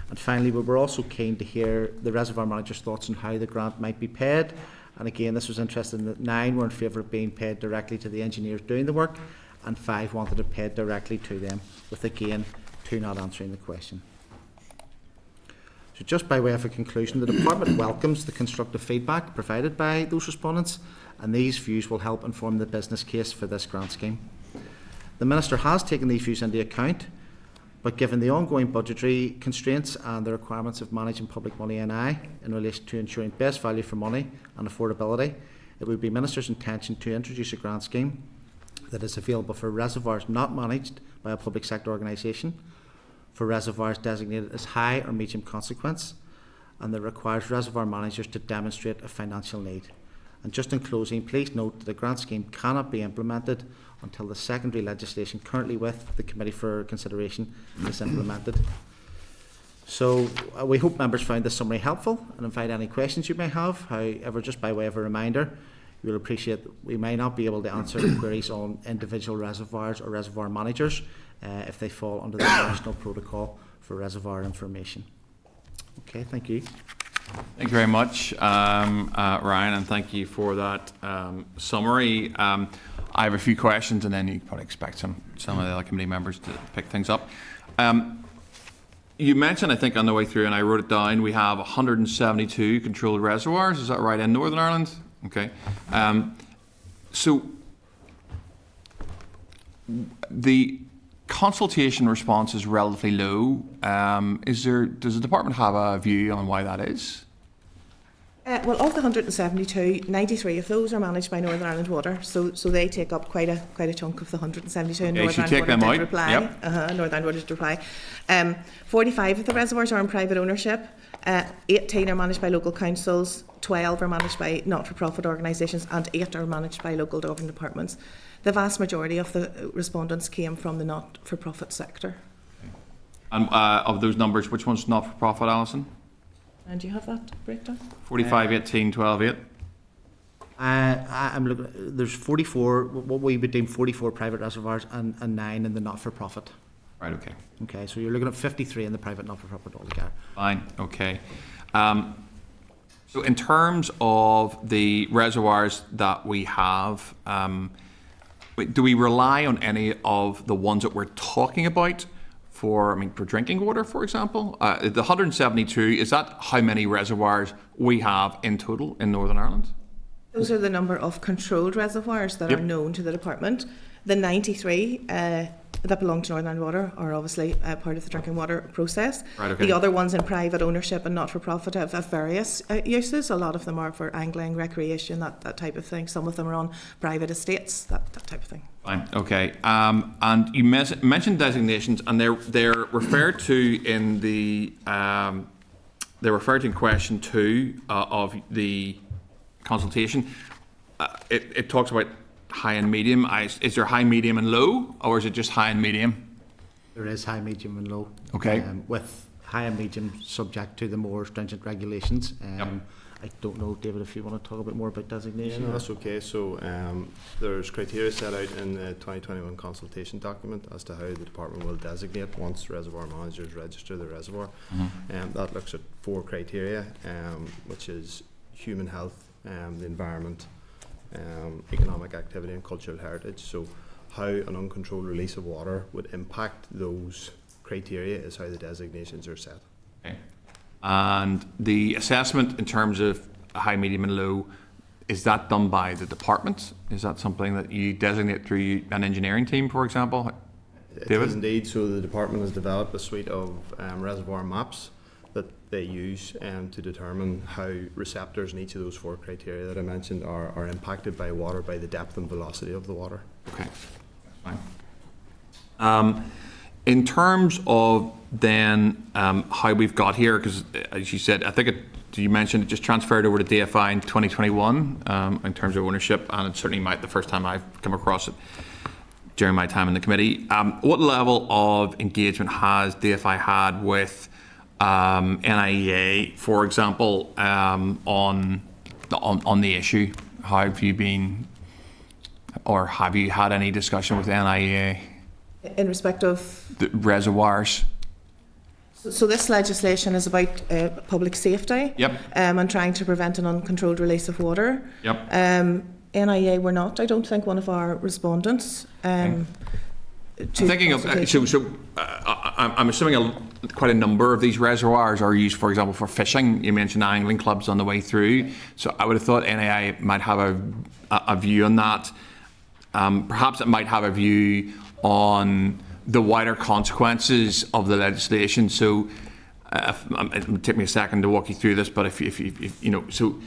And finally, we were also keen to hear the reservoir manager's thoughts on how the grant might be paid. And again, this was interesting that 9 were in favour of being paid directly to the engineers doing the work, and 5 wanted it paid directly to them, with again 2 not answering the question. So just by way of a conclusion, the Department welcomes the constructive feedback provided by those respondents, and these views will help inform the business case for this grant scheme. The Minister has taken these views into account, but given the ongoing budgetary constraints and the requirements of managing public money in relation to ensuring best value for money and affordability, it would be Minister's intention to introduce a grant scheme that is available for reservoirs not managed by a public sector organisation, for reservoirs designated as high or medium consequence, and that requires reservoir managers to demonstrate a financial need. And just in closing, please note that the grant scheme cannot be implemented until the secondary legislation currently with the Committee for Consideration is implemented. So we hope members found this summary helpful and invite any questions you may have. However, just by way of a reminder, you'll appreciate that we may not be able to answer queries on individual reservoirs or reservoir managers if they fall under the national protocol for reservoir information. Okay, thank you. Thank you very much, Ryan, and thank you for that summary. I have a few questions, and then you can probably expect some of the other committee members to pick things up. You mentioned, I think, on the way through, and I wrote it down, we have 172 controlled reservoirs. Is that right, in Northern Ireland? Okay. So the consultation response is relatively low. Does the department have a view on why that is? Well, of the 172, 93 of those are managed by Northern Ireland Water, so they take up quite a chunk of the 172. And Okay, so you take them out. Reply. Yep. Northern Ireland Water did reply. 45 of the reservoirs are in private ownership. 18 are managed by local councils. 12 are managed by not-for-profit organisations, and 8 are managed by local government departments. The vast majority of the respondents came from the not-for-profit sector. And of those numbers, which one's not-for-profit, Alison? And do you have that breakdown? 45, 18, 12, 8? I'm looking. There's 44. What we would deem 44 private reservoirs and 9 in the not-for-profit. Right. Okay. Okay, so you're looking at 53 in the private not-for-profit altogether. Fine. Okay. So in terms of the reservoirs that we have, do we rely on any of the ones that we're talking about for drinking water, for example? The 172, is that how many reservoirs we have in total in Northern Ireland? Those are the number of controlled reservoirs that Yep. are known to the department. The 93 that belong to Northern Ireland Water are obviously part of the drinking water process. Right, okay. The other ones in private ownership and not-for-profit have various uses. A lot of them are for angling, recreation, that type of thing. Some of them are on private estates, that type of thing. Fine. Okay. And you mentioned designations, and they're referred to in the they're referred to in question 2 of the consultation. It talks about high and medium. Is there high, medium, and low, or is it just high and medium? There is high, medium and low. Okay. With high and medium subject to the more stringent regulations. Yep. I don't know, David, if you want to talk a bit more about Yeah, designation. no, that's okay. So there's criteria set out in the 2021 consultation document as to how the department will designate once reservoir managers register the reservoir. That looks at 4 criteria, which is human health, the environment, economic activity and cultural heritage. So how an uncontrolled release of water would impact those criteria is how the designations are set. Okay. And the assessment in terms of high, medium, and low, is that done by the department? Is that something that you designate through an engineering team, for example? It David? is indeed. So the department has developed a suite of reservoir maps that they use to determine how receptors in each of those 4 criteria that I mentioned are impacted by water, by the depth and velocity of the water. Okay, that's fine. In terms of then how we've got here, because as you said, I think you mentioned it just transferred over to DFI in 2021 in terms of ownership, and it certainly might the first time I've come across it during my time in the committee. What level of engagement has DFI had with NIEA, for example, on the issue? How have you been, or have you had any discussion with NIEA? In respect of? The reservoirs. So this legislation is about public safety. Yep. And trying to prevent an uncontrolled release of water. Yep. NIA were not, I don't think, one of our respondents. I'm thinking of I'm assuming quite a number of these reservoirs are used, for example, for fishing. You mentioned angling clubs on the way through, so I would have thought NIA might have a view on that. Perhaps it might have a view on the wider consequences of the legislation. So it'll take me a second to walk you through this, but if you know, so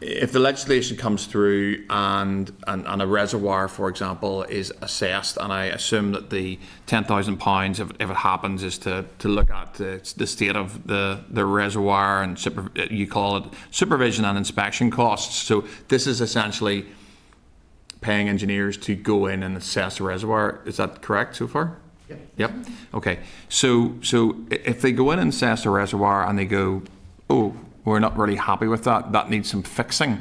if the legislation comes through and a reservoir, for example, is assessed, and I assume that the £10,000, if it happens, is to look at the state of the reservoir and you call it supervision and inspection costs. So this is essentially paying engineers to go in and assess the reservoir. Is that correct so far? Yep. Okay. So if they go in and assess the reservoir and they go, oh, we're not really happy with that needs some fixing.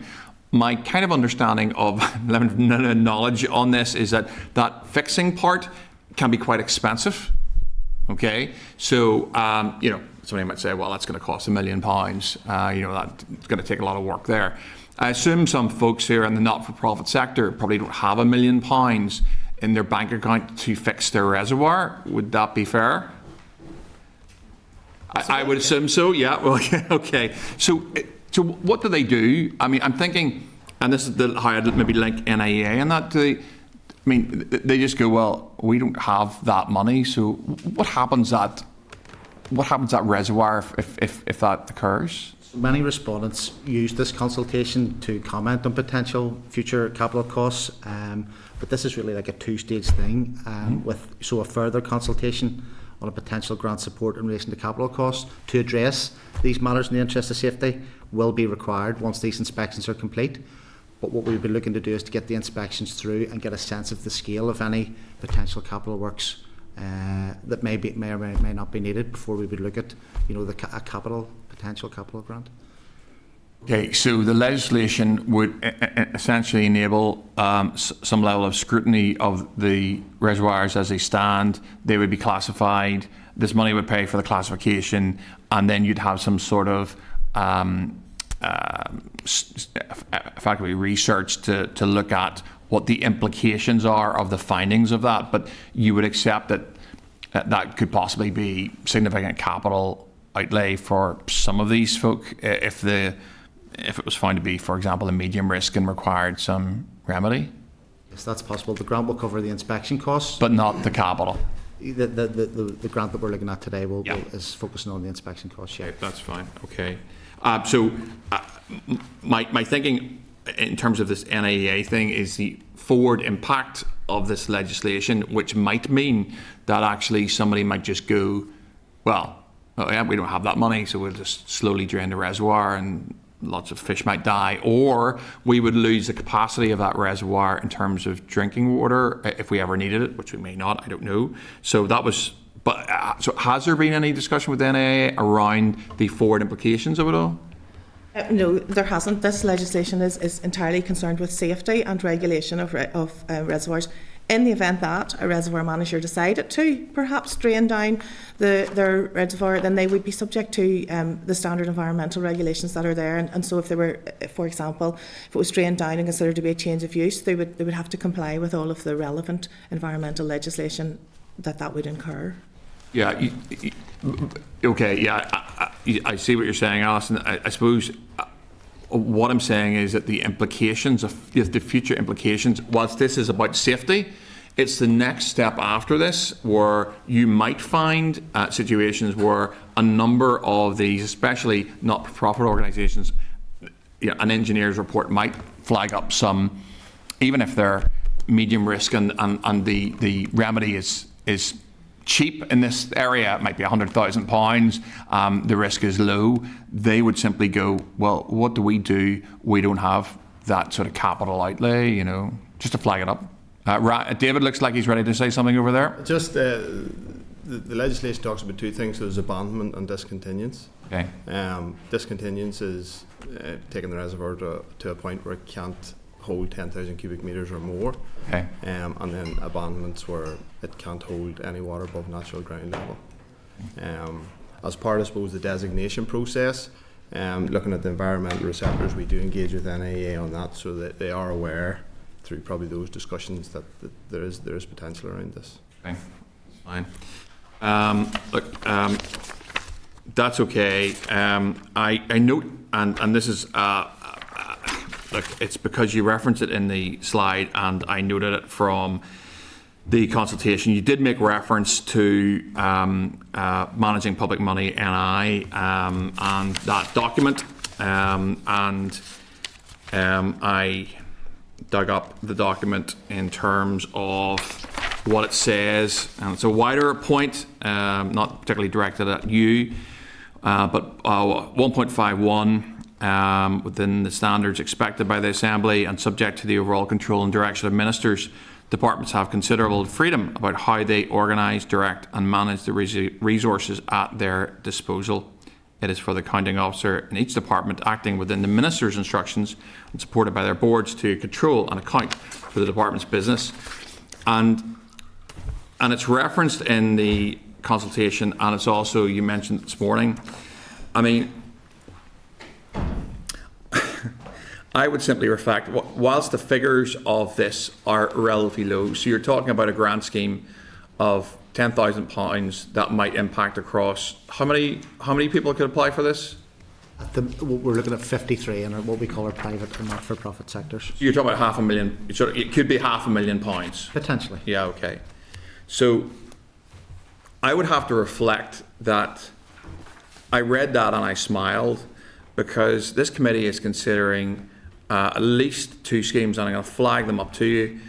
My kind of understanding of limited knowledge on this is that fixing part can be quite expensive. Okay. So, somebody might say, well, that's going to cost £1 million. That's going to take a lot of work there. I assume some folks here in the not-for-profit sector probably don't have £1 million in their bank account to fix their reservoir. Would that be fair? I would assume so. Yeah. Well, okay. So what do they do? I mean, I'm thinking, and this is how I'd maybe link NIA and that. They just go, well, we don't have that money. So what happens at reservoir if that occurs? Many respondents use this consultation to comment on potential future capital costs, but this is really like a 2-stage thing, with a further consultation on a potential grant support in relation to capital costs to address these matters in the interest of safety will be required once these inspections are complete. But what we'll be looking to do is to get the inspections through and get a sense of the scale of any potential capital works that may or may not be needed before we would look at a potential capital grant. Okay, so the legislation would essentially enable some level of scrutiny of the reservoirs as they stand. They would be classified. This money would pay for the classification, and then you'd have some sort of effectively research to look at what the implications are of the findings of that, but you would accept that that could possibly be significant capital outlay for some of these folk if it was found to be, for example, a medium risk and required some remedy? Yes, that's possible. The grant will cover the inspection costs. But not the capital? The grant that we're looking at today Yeah. is focusing on the inspection costs. Yeah. Okay, that's fine. Okay. My thinking in terms of this NIEA thing is the forward impact of this legislation, which might mean that actually somebody might just go, well, yeah, we don't have that money, so we'll just slowly drain the reservoir and lots of fish might die, or we would lose the capacity of that reservoir in terms of drinking water if we ever needed it, which we may not, I don't know. So that was, but so has there been any discussion with the NIA around the forward implications of it all? No, there hasn't. This legislation is entirely concerned with safety and regulation of reservoirs. In the event that a reservoir manager decided to perhaps drain down their reservoir, then they would be subject to the standard environmental regulations that are there. And so if they were, for example, if it was drained down and considered to be a change of use, they would have to comply with all of the relevant environmental legislation that would incur. Yeah, okay, yeah, I see what you're saying, Alison. I suppose what I'm saying is that the implications of the future implications, whilst this is about safety, it's the next step after this where you might find situations where a number of these, especially not-for-profit organisations, an engineer's report might flag up some, even if they're medium risk and the remedy is cheap in this area, it might be £100,000, the risk is low, they would simply go, well, what do? We don't have that sort of capital outlay, just to flag it up. David looks like he's ready to say something over there. Just the legislation talks about two things. There's abandonment and discontinuance. Okay. Discontinuance is taking the reservoir to a point where it can't hold 10,000 cubic metres or more. Okay. And then abandonments where it can't hold any water above natural ground level. As part of, I suppose, the designation process, looking at the environmental receptors, we do engage with NIA on that so that they are aware through probably those discussions that there is potential around this. Okay, fine. That's okay. I note, and this is look, it's because you referenced it in the slide, and I noted it from the consultation. You did make reference to managing public money (NI) and that document, and I dug up the document in terms of what it says, and it's a wider point, not particularly directed at you, but 1.51 within the standards expected by the Assembly and subject to the overall control and direction of ministers, departments have considerable freedom about how they organise, direct and manage the resources at their disposal. It is for the accounting officer in each department acting within the minister's instructions and supported by their boards to control and account for the department's business. And it's referenced in the consultation, and it's also, you mentioned this morning. I mean, I would simply reflect, whilst the figures of this are relatively low, so you're talking about a grant scheme of £10,000 that might impact across how many people could apply for this? We're looking at 53 in what we call our private and not-for-profit sectors. So you're talking about £500,000. It could be £500,000. Potentially. Yeah. Okay. So I would have to reflect that I read that and I smiled because this committee is considering at least two schemes, and I'm going to flag them up to you.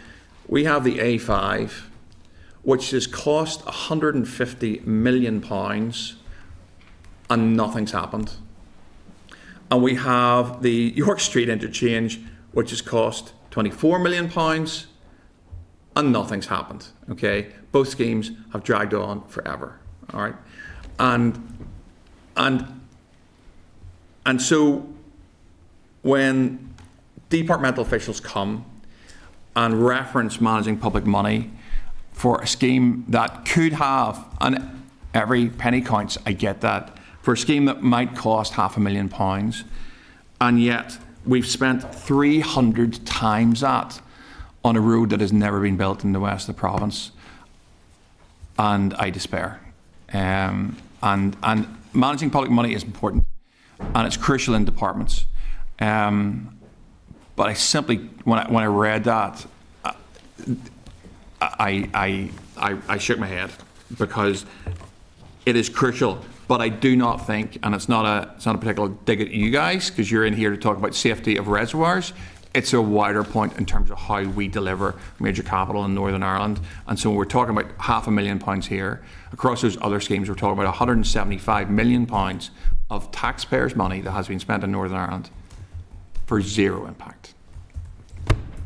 We have the A5, which has cost £150 million and nothing's happened. And we have the York Street interchange, which has cost £24 million and nothing's happened. Okay, both schemes have dragged on forever. All right, and so when departmental officials come and reference managing public money for a scheme that could have, and every penny counts, I get that, for a scheme that might cost £500,000, and yet we've spent 300 times that on a road that has never been built in the west of the province, and I despair. And managing public money is important, and it's crucial in departments. But I simply, when I read that, I shook my head, because it is crucial. But I do not think, and it's not a particular dig at you guys, because you're in here to talk about safety of reservoirs. It's a wider point in terms of how we deliver major capital in Northern Ireland. And so we're talking about £500,000 here. Across those other schemes, we're talking about £175 million of taxpayers' money that has been spent in Northern Ireland for zero impact.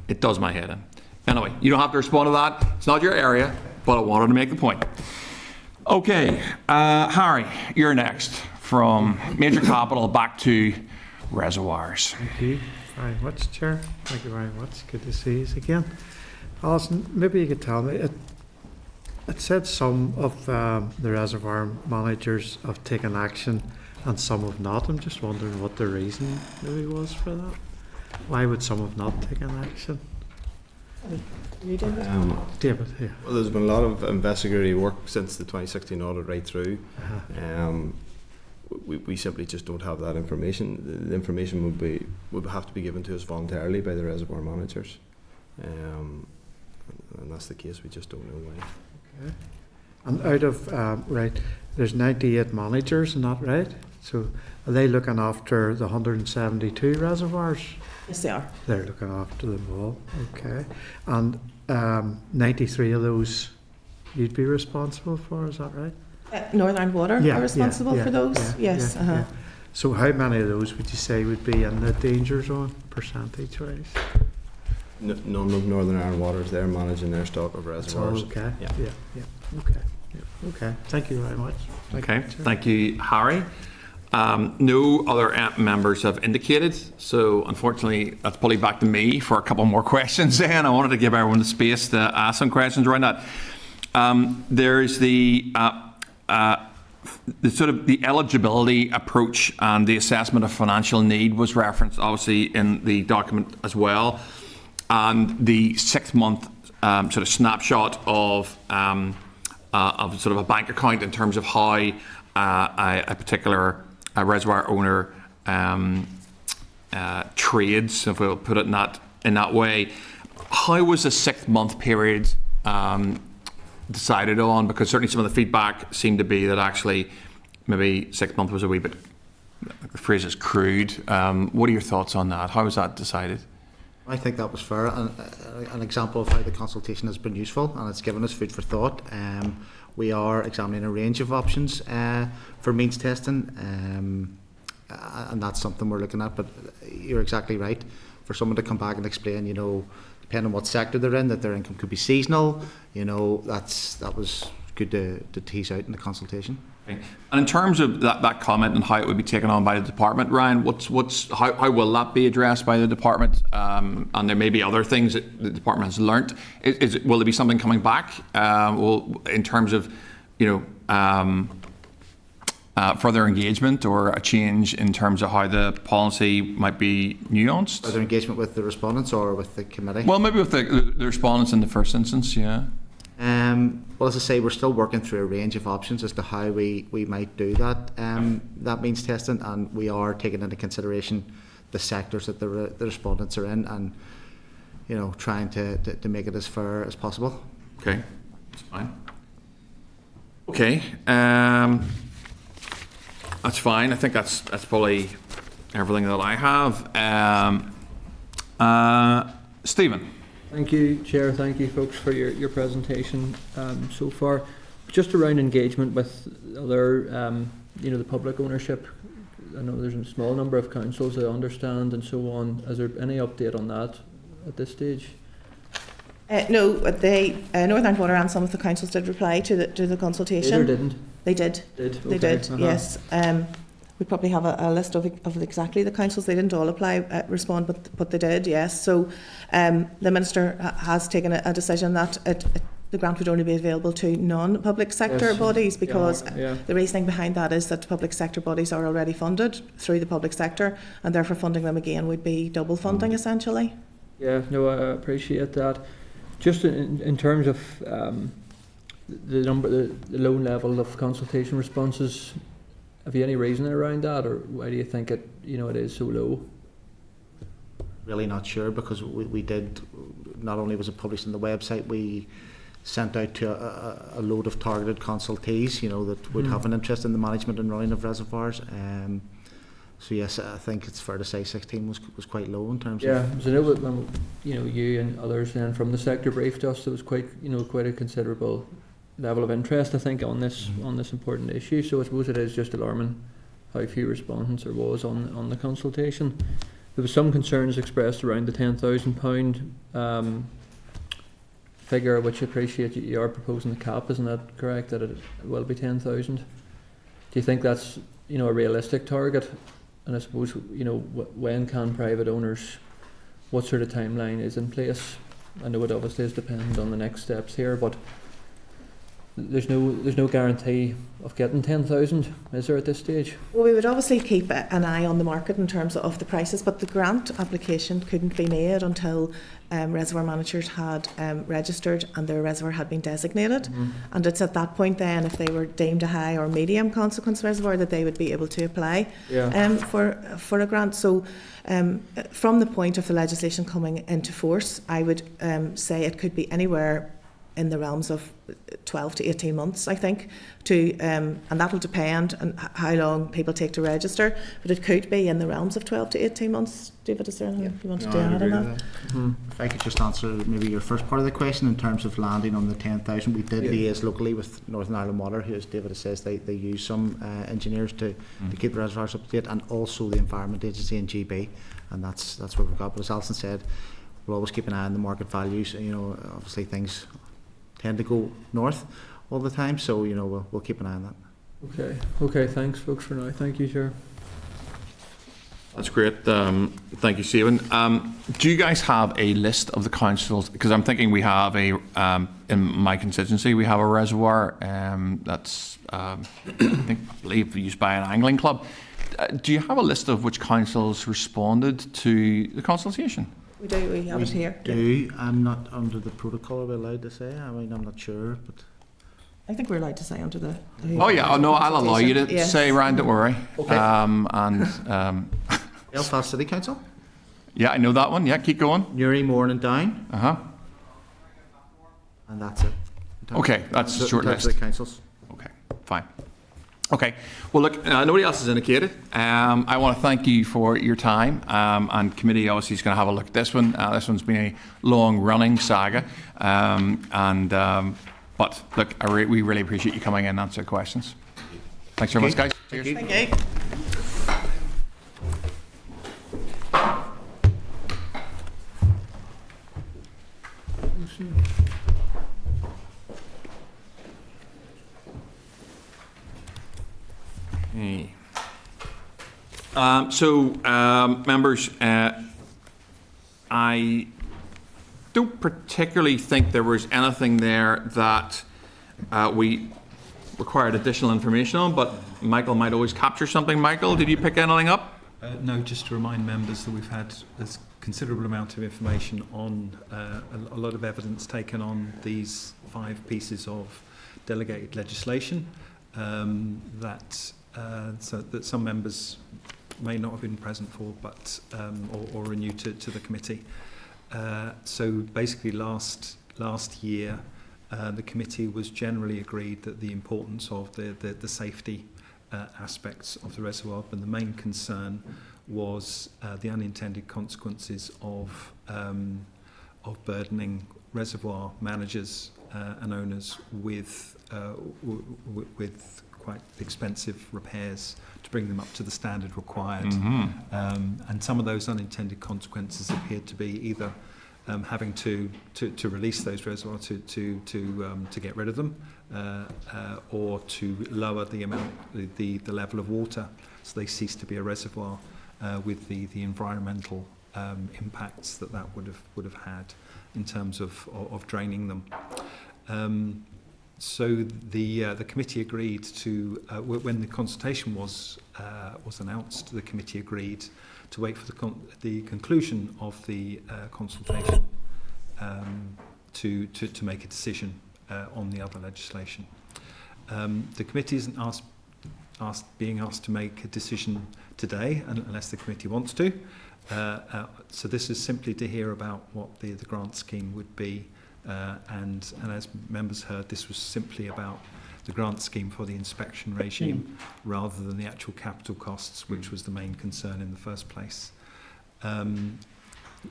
It does my head in. Anyway, you don't have to respond to that. It's not your area, but I wanted to make the point. Okay, Harry, you're next. From major capital back to reservoirs. Thank you very much, Chair. Thank you very much. Good to see you again. Alison, maybe you could tell me, it said some of the reservoir managers have taken action and some have not. I'm just wondering what the reason maybe was for that. Why would some have not taken action? David, yeah. Well, there's been a lot of investigatory work since the 2016 audit right through. We simply just don't have that information. The information would have to be given to us voluntarily by the reservoir managers, and that's the case. We just don't know why. Okay. And out of right, there's 98 managers, isn't that right? So are they looking after the 172 reservoirs? Yes, they are. They're looking after them all. Okay. And 93 of those you'd be responsible for, is that right? Northern Water are responsible for those? Yes. Yeah. So how many of those would you say would be in the danger zone, percentage-wise? None of Northern Ireland Waters, they're managing their stock of reservoirs. Okay. Yeah. Okay. Yeah. Okay. Thank you very much. Thank you, Harry. No other members have indicated, so unfortunately that's probably back to me for a couple more questions. And I wanted to give everyone the space to ask some questions around that. There's the sort of the eligibility approach and the assessment of financial need was referenced obviously in the document as well, and the 6-month sort of snapshot of sort of a bank account in terms of how a particular reservoir owner trades, if we'll put it in that way. How was the 6-month period decided on? Because certainly some of the feedback seemed to be that actually maybe 6 months was a wee bit, the phrase is crude. What are your thoughts on that? How was that decided? I think that was fair, and an example of how the consultation has been useful, and it's given us food for thought. We are examining a range of options for means testing, and that's something we're looking at. But you're exactly right. For someone to come back and explain, depending on what sector they're in, that their income could be seasonal, that was good to tease out in the consultation. Okay. And in terms of that comment and how it would be taken on by the department, Ryan, how will that be addressed by the department? And there may be other things that the department has learnt. Will there be something coming back in terms of, further engagement or a change in terms of how the policy might be nuanced? Further engagement with the respondents or with the committee? Well, maybe with the respondents in the first instance, yeah. Well, as I say, we're still working through a range of options as to how we might do that. That means testing, and we are taking into consideration the sectors that the respondents are in, and trying to make it as fair as possible. Okay, that's fine. Okay, that's fine. I think that's probably everything that I have. Stephen. Thank you, Chair. Thank you, folks, for your presentation so far. Just around engagement with other, the public ownership. I know there's a small number of councils, I understand, and so on. Is there any update on that at this stage? No, Northern Water and some of the councils did reply to the consultation. Did or didn't? They did. Okay. They did. Yes. We probably have a list of exactly the councils. They didn't all respond, but they did. Yes. So the minister has taken a decision that the grant would only be available to non-public sector bodies, because the reasoning behind that is that public sector bodies are already funded through the public sector, and therefore funding them again would be double funding essentially. Yeah, no, I appreciate that. Just in terms of the low level of consultation responses, have you any reasoning around that, or why do you think it is so low? Really not sure, because we did, not only was it published on the website, we sent out to a load of targeted consultees, that would have an interest in the management and running of reservoirs. So yes, I think it's fair to say 16 was quite low in terms of. Yeah, so I know that when you and others then from the sector briefed us, there was quite a considerable level of interest, I think, on this important issue. So I suppose it is just alarming how few respondents there was on the consultation. There was some concerns expressed around the £10,000 figure, which I appreciate you are proposing the cap, isn't that correct? That it will be 10,000. Do you think that's a realistic target? And I suppose when can private owners, what sort of timeline is in place? I know it obviously is dependent on the next steps here, but there's no guarantee of getting 10,000, is there, at this stage? Well, we would obviously keep an eye on the market in terms of the prices, but the grant application couldn't be made until reservoir managers had registered and their reservoir had been designated. And it's at that point then, if they were deemed a high or medium consequence reservoir, that they would be able to apply for a grant. So from the point of the legislation coming into force, I would say it could be anywhere in the realms of 12 to 18 months, I think, and that will depend on how long people take to register, but it could be in the realms of 12 to 18 months. David, is there anything you wanted to add on that? If I could just answer maybe your first part of the question in terms of landing on the 10,000, we did liaise locally with Northern Ireland Water, who, as David says, they use some engineers to keep the reservoirs up to date, and also the Environment Agency and GB, and that's where we've got. But as Alison said, we'll always keep an eye on the market values. Obviously things tend to go north all the time, so we'll keep an eye on that. Okay, thanks folks for now. Thank you, Chair. That's great. Thank you, Stephen. Do you guys have a list of the councils? Because I'm thinking we have in my constituency, we have a reservoir that's I believe used by an angling club. Do you have a list of which councils responded to the consultation? We do, we have it here. I'm not under the protocol, are we allowed to say? I mean, I'm not sure, but I think we're allowed to say under the oh yeah, no, I'll allow you to say, Ryan, don't worry. Okay. Belfast City Council? Yeah, I know that one. Yeah, keep going. Newry, Mourne and Down. And that's it. Okay, that's a short list. The councils. Okay, fine. Okay, well look, nobody else has indicated. I want to thank you for your time, and committee obviously is going to have a look at this one. This one's been a long-running saga, but look, we really appreciate you coming in and answering questions. Thanks very much, guys. Cheers. Thank you. Okay. Members, I don't particularly think there was anything there that we required additional information on, but Michael might always capture something. Michael, did you pick anything up? No, just to remind members that we've had a considerable amount of information on a lot of evidence taken on these 5 pieces of delegated legislation so that some members may not have been present for, but or are new to the committee. So basically, last year, the committee was generally agreed that the importance of the safety aspects of the reservoir, and the main concern was the unintended consequences of burdening reservoir managers and owners with quite expensive repairs to bring them up to the standard required. And some of those unintended consequences appeared to be either having to release those reservoirs to get rid of them, or to lower the amount, the level of water, so they cease to be a reservoir, with the environmental impacts that would have had in terms of draining them. So the committee agreed to when the consultation was announced, the committee agreed to wait for the conclusion of the consultation to make a decision on the other legislation. The committee isn't being asked to make a decision today unless the committee wants to. So this is simply to hear about what the grant scheme would be, and as members heard, this was simply about the grant scheme for the inspection regime rather than the actual capital costs, which was the main concern in the first place.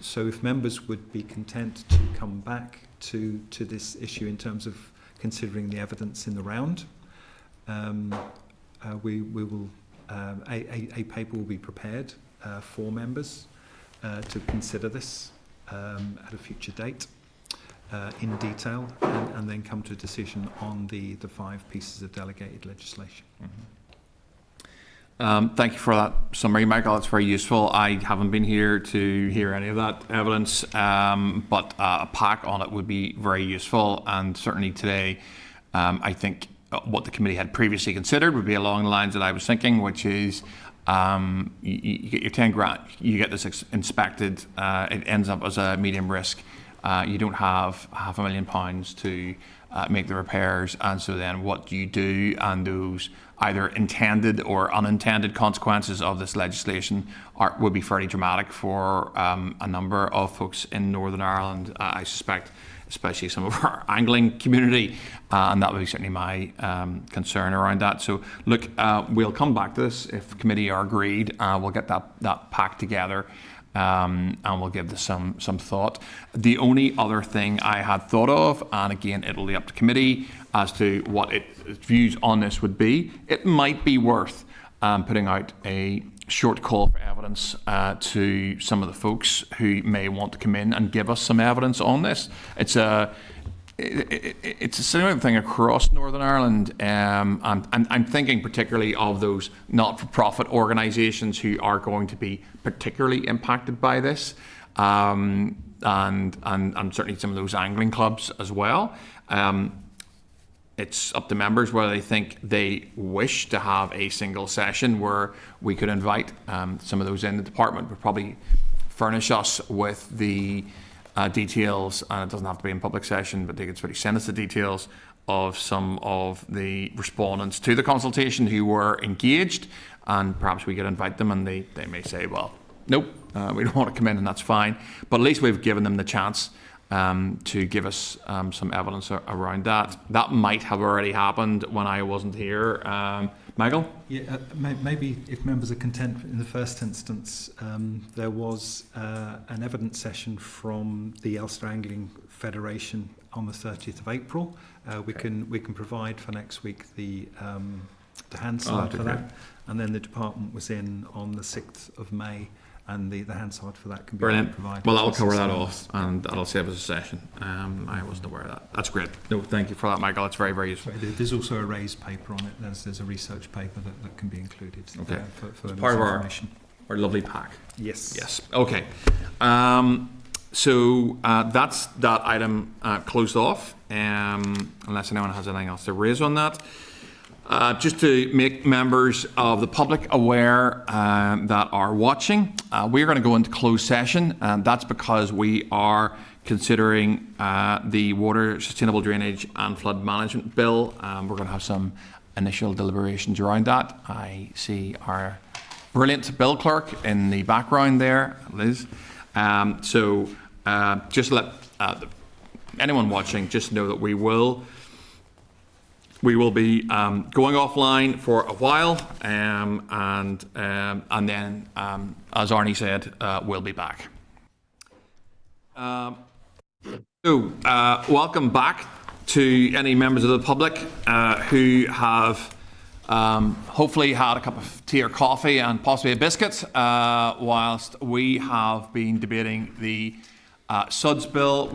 So if members would be content to come back to this issue in terms of considering the evidence in the round, we will a paper will be prepared for members to consider this at a future date in detail, and then come to a decision on the 5 pieces of delegated legislation. Thank you for that summary, Michael. That's very useful. I haven't been here to hear any of that evidence, but a pack on it would be very useful. And certainly today, I think what the committee had previously considered would be along the lines that I was thinking, which is you get your 10 grand, you get this inspected, it ends up as a medium risk. You don't have £500,000 to make the repairs, and so then what do you do? And those either intended or unintended consequences of this legislation would be fairly dramatic for a number of folks in Northern Ireland, I suspect, especially some of our angling community, and that would be certainly my concern around that. So look, we'll come back to this if committee are agreed. We'll get that pack together. And we'll give this some thought. The only other thing I had thought of, and again, it'll be up to committee as to what its views on this would be. It might be worth putting out a short call for evidence to some of the folks who may want to come in and give us some evidence on this. It's a similar thing across Northern Ireland, and I'm thinking particularly of those not-for-profit organisations who are going to be particularly impacted by this, and certainly some of those angling clubs as well. It's up to members whether they think they wish to have a single session where we could invite some of those in. The department would probably furnish us with the details, and it doesn't have to be in public session, but they could send us the details of some of the respondents to the consultation who were engaged, and perhaps we could invite them, and they may say, well, nope, we don't want to come in, and that's fine. But at least we've given them the chance to give us some evidence around that. That might have already happened when I wasn't here. Michael? Yeah, maybe if members are content in the first instance, there was an evidence session from the Ulster Angling Federation on the 30th of April. We can provide for next week the Hansard for that, and then the department was in on the 6th of May. And the Hansard for that can be provided. Well, that'll cover that off, and that'll save us a session. I wasn't aware of that. That's great. No, thank you for that, Michael. That's very, very useful. There's also a raised paper on it. There's a research paper that can be included. Okay. For part of information. Our lovely pack. Yes. Yes. Okay. So that's that item closed off. Unless anyone has anything else to raise on that. Just to make members of the public aware that are watching, we're going to go into closed session, and that's because we are considering the Water Sustainable Drainage and Flood Management Bill. We're going to have some initial deliberations around that. I see our brilliant bill clerk in the background there, Liz. So just let anyone watching just know that we will be going offline for a while, and then, as Arnie said, we'll be back. Welcome back to any members of the public who have hopefully had a cup of tea or coffee and possibly a biscuit whilst we have been debating the SUDS bill.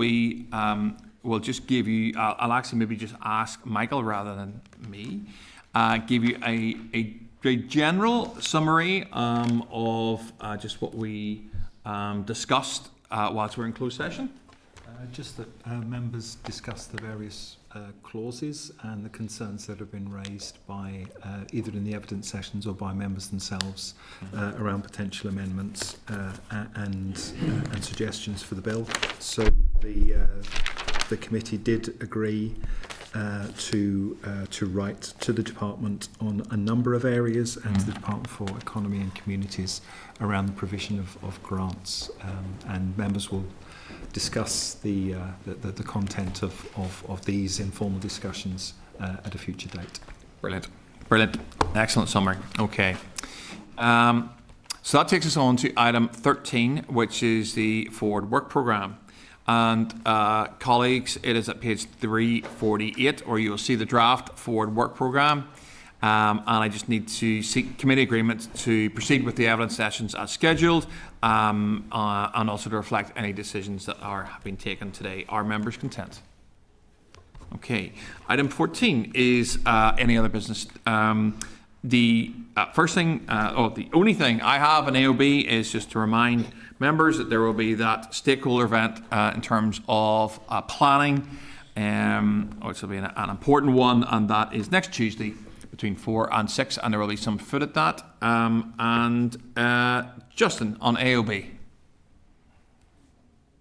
We'll just give you, I'll actually maybe just ask Michael rather than me, give you a very general summary of just what we discussed whilst we're in closed session. Just that members discussed the various clauses and the concerns that have been raised by either in the evidence sessions or by members themselves around potential amendments and suggestions for the bill. So the committee did agree to write to the department on a number of areas and to the Department for Economy and Communities around the provision of grants, and members will discuss the content of these informal discussions at a future date. Brilliant. Excellent summary. Okay. So that takes us on to item 13, which is the forward work programme. And colleagues, it is at page 348, or you will see the draft forward work programme. And I just need to seek committee agreement to proceed with the evidence sessions as scheduled, and also to reflect any decisions that have been taken today. Are members content? Okay. Item 14 is any other business. The first thing, the only thing I have in AOB is just to remind members that there will be that stakeholder event in terms of planning, which will be an important one, and that is next Tuesday between 4 and 6, and there will be some food at that. Justin, on AOB.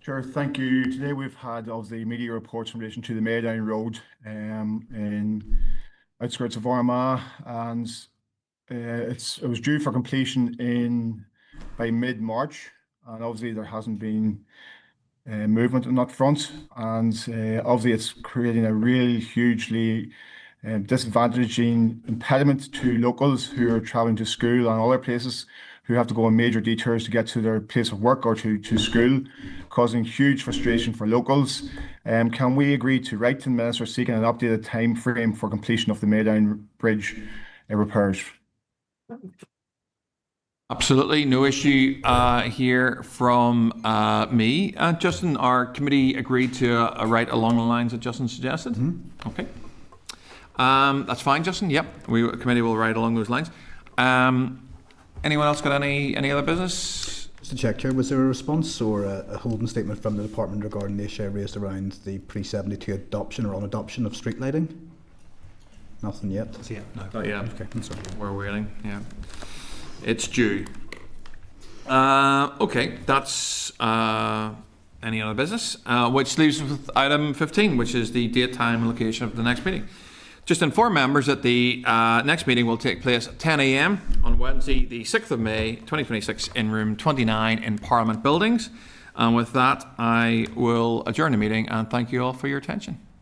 Sure, thank you. Today we've had obviously media reports in relation to the Maydown Road in outskirts of Armagh, and it was due for completion by mid-March, and obviously there hasn't been movement on that front, and obviously it's creating a really hugely disadvantaging impediment to locals who are travelling to school and other places, who have to go on major detours to get to their place of work or to school, causing huge frustration for locals. Can we agree to write to the Minister seeking an updated time frame for completion of the Maydown Bridge repairs? Absolutely, no issue here from me. Justin, our committee agreed to write along the lines that Justin suggested? Mm-hmm. Okay. That's fine, Justin. Yep, the committee will write along those lines. Anyone else got any other business? Just to check, Chair, was there a response or a holding statement from the department regarding the issue raised around the pre-72 adoption or unadoption of street lighting? Nothing yet? Yeah, no. Oh, yeah. Okay, I'm sorry. We're waiting, yeah. It's due. Okay, that's any other business, which leaves us with item 15, which is the date, time, and location of the next meeting. Just inform members that the next meeting will take place at 10 a.m. on Wednesday, the 6th of May, 2026, in room 29 in Parliament Buildings. And with that, I will adjourn the meeting and thank you all for your attention.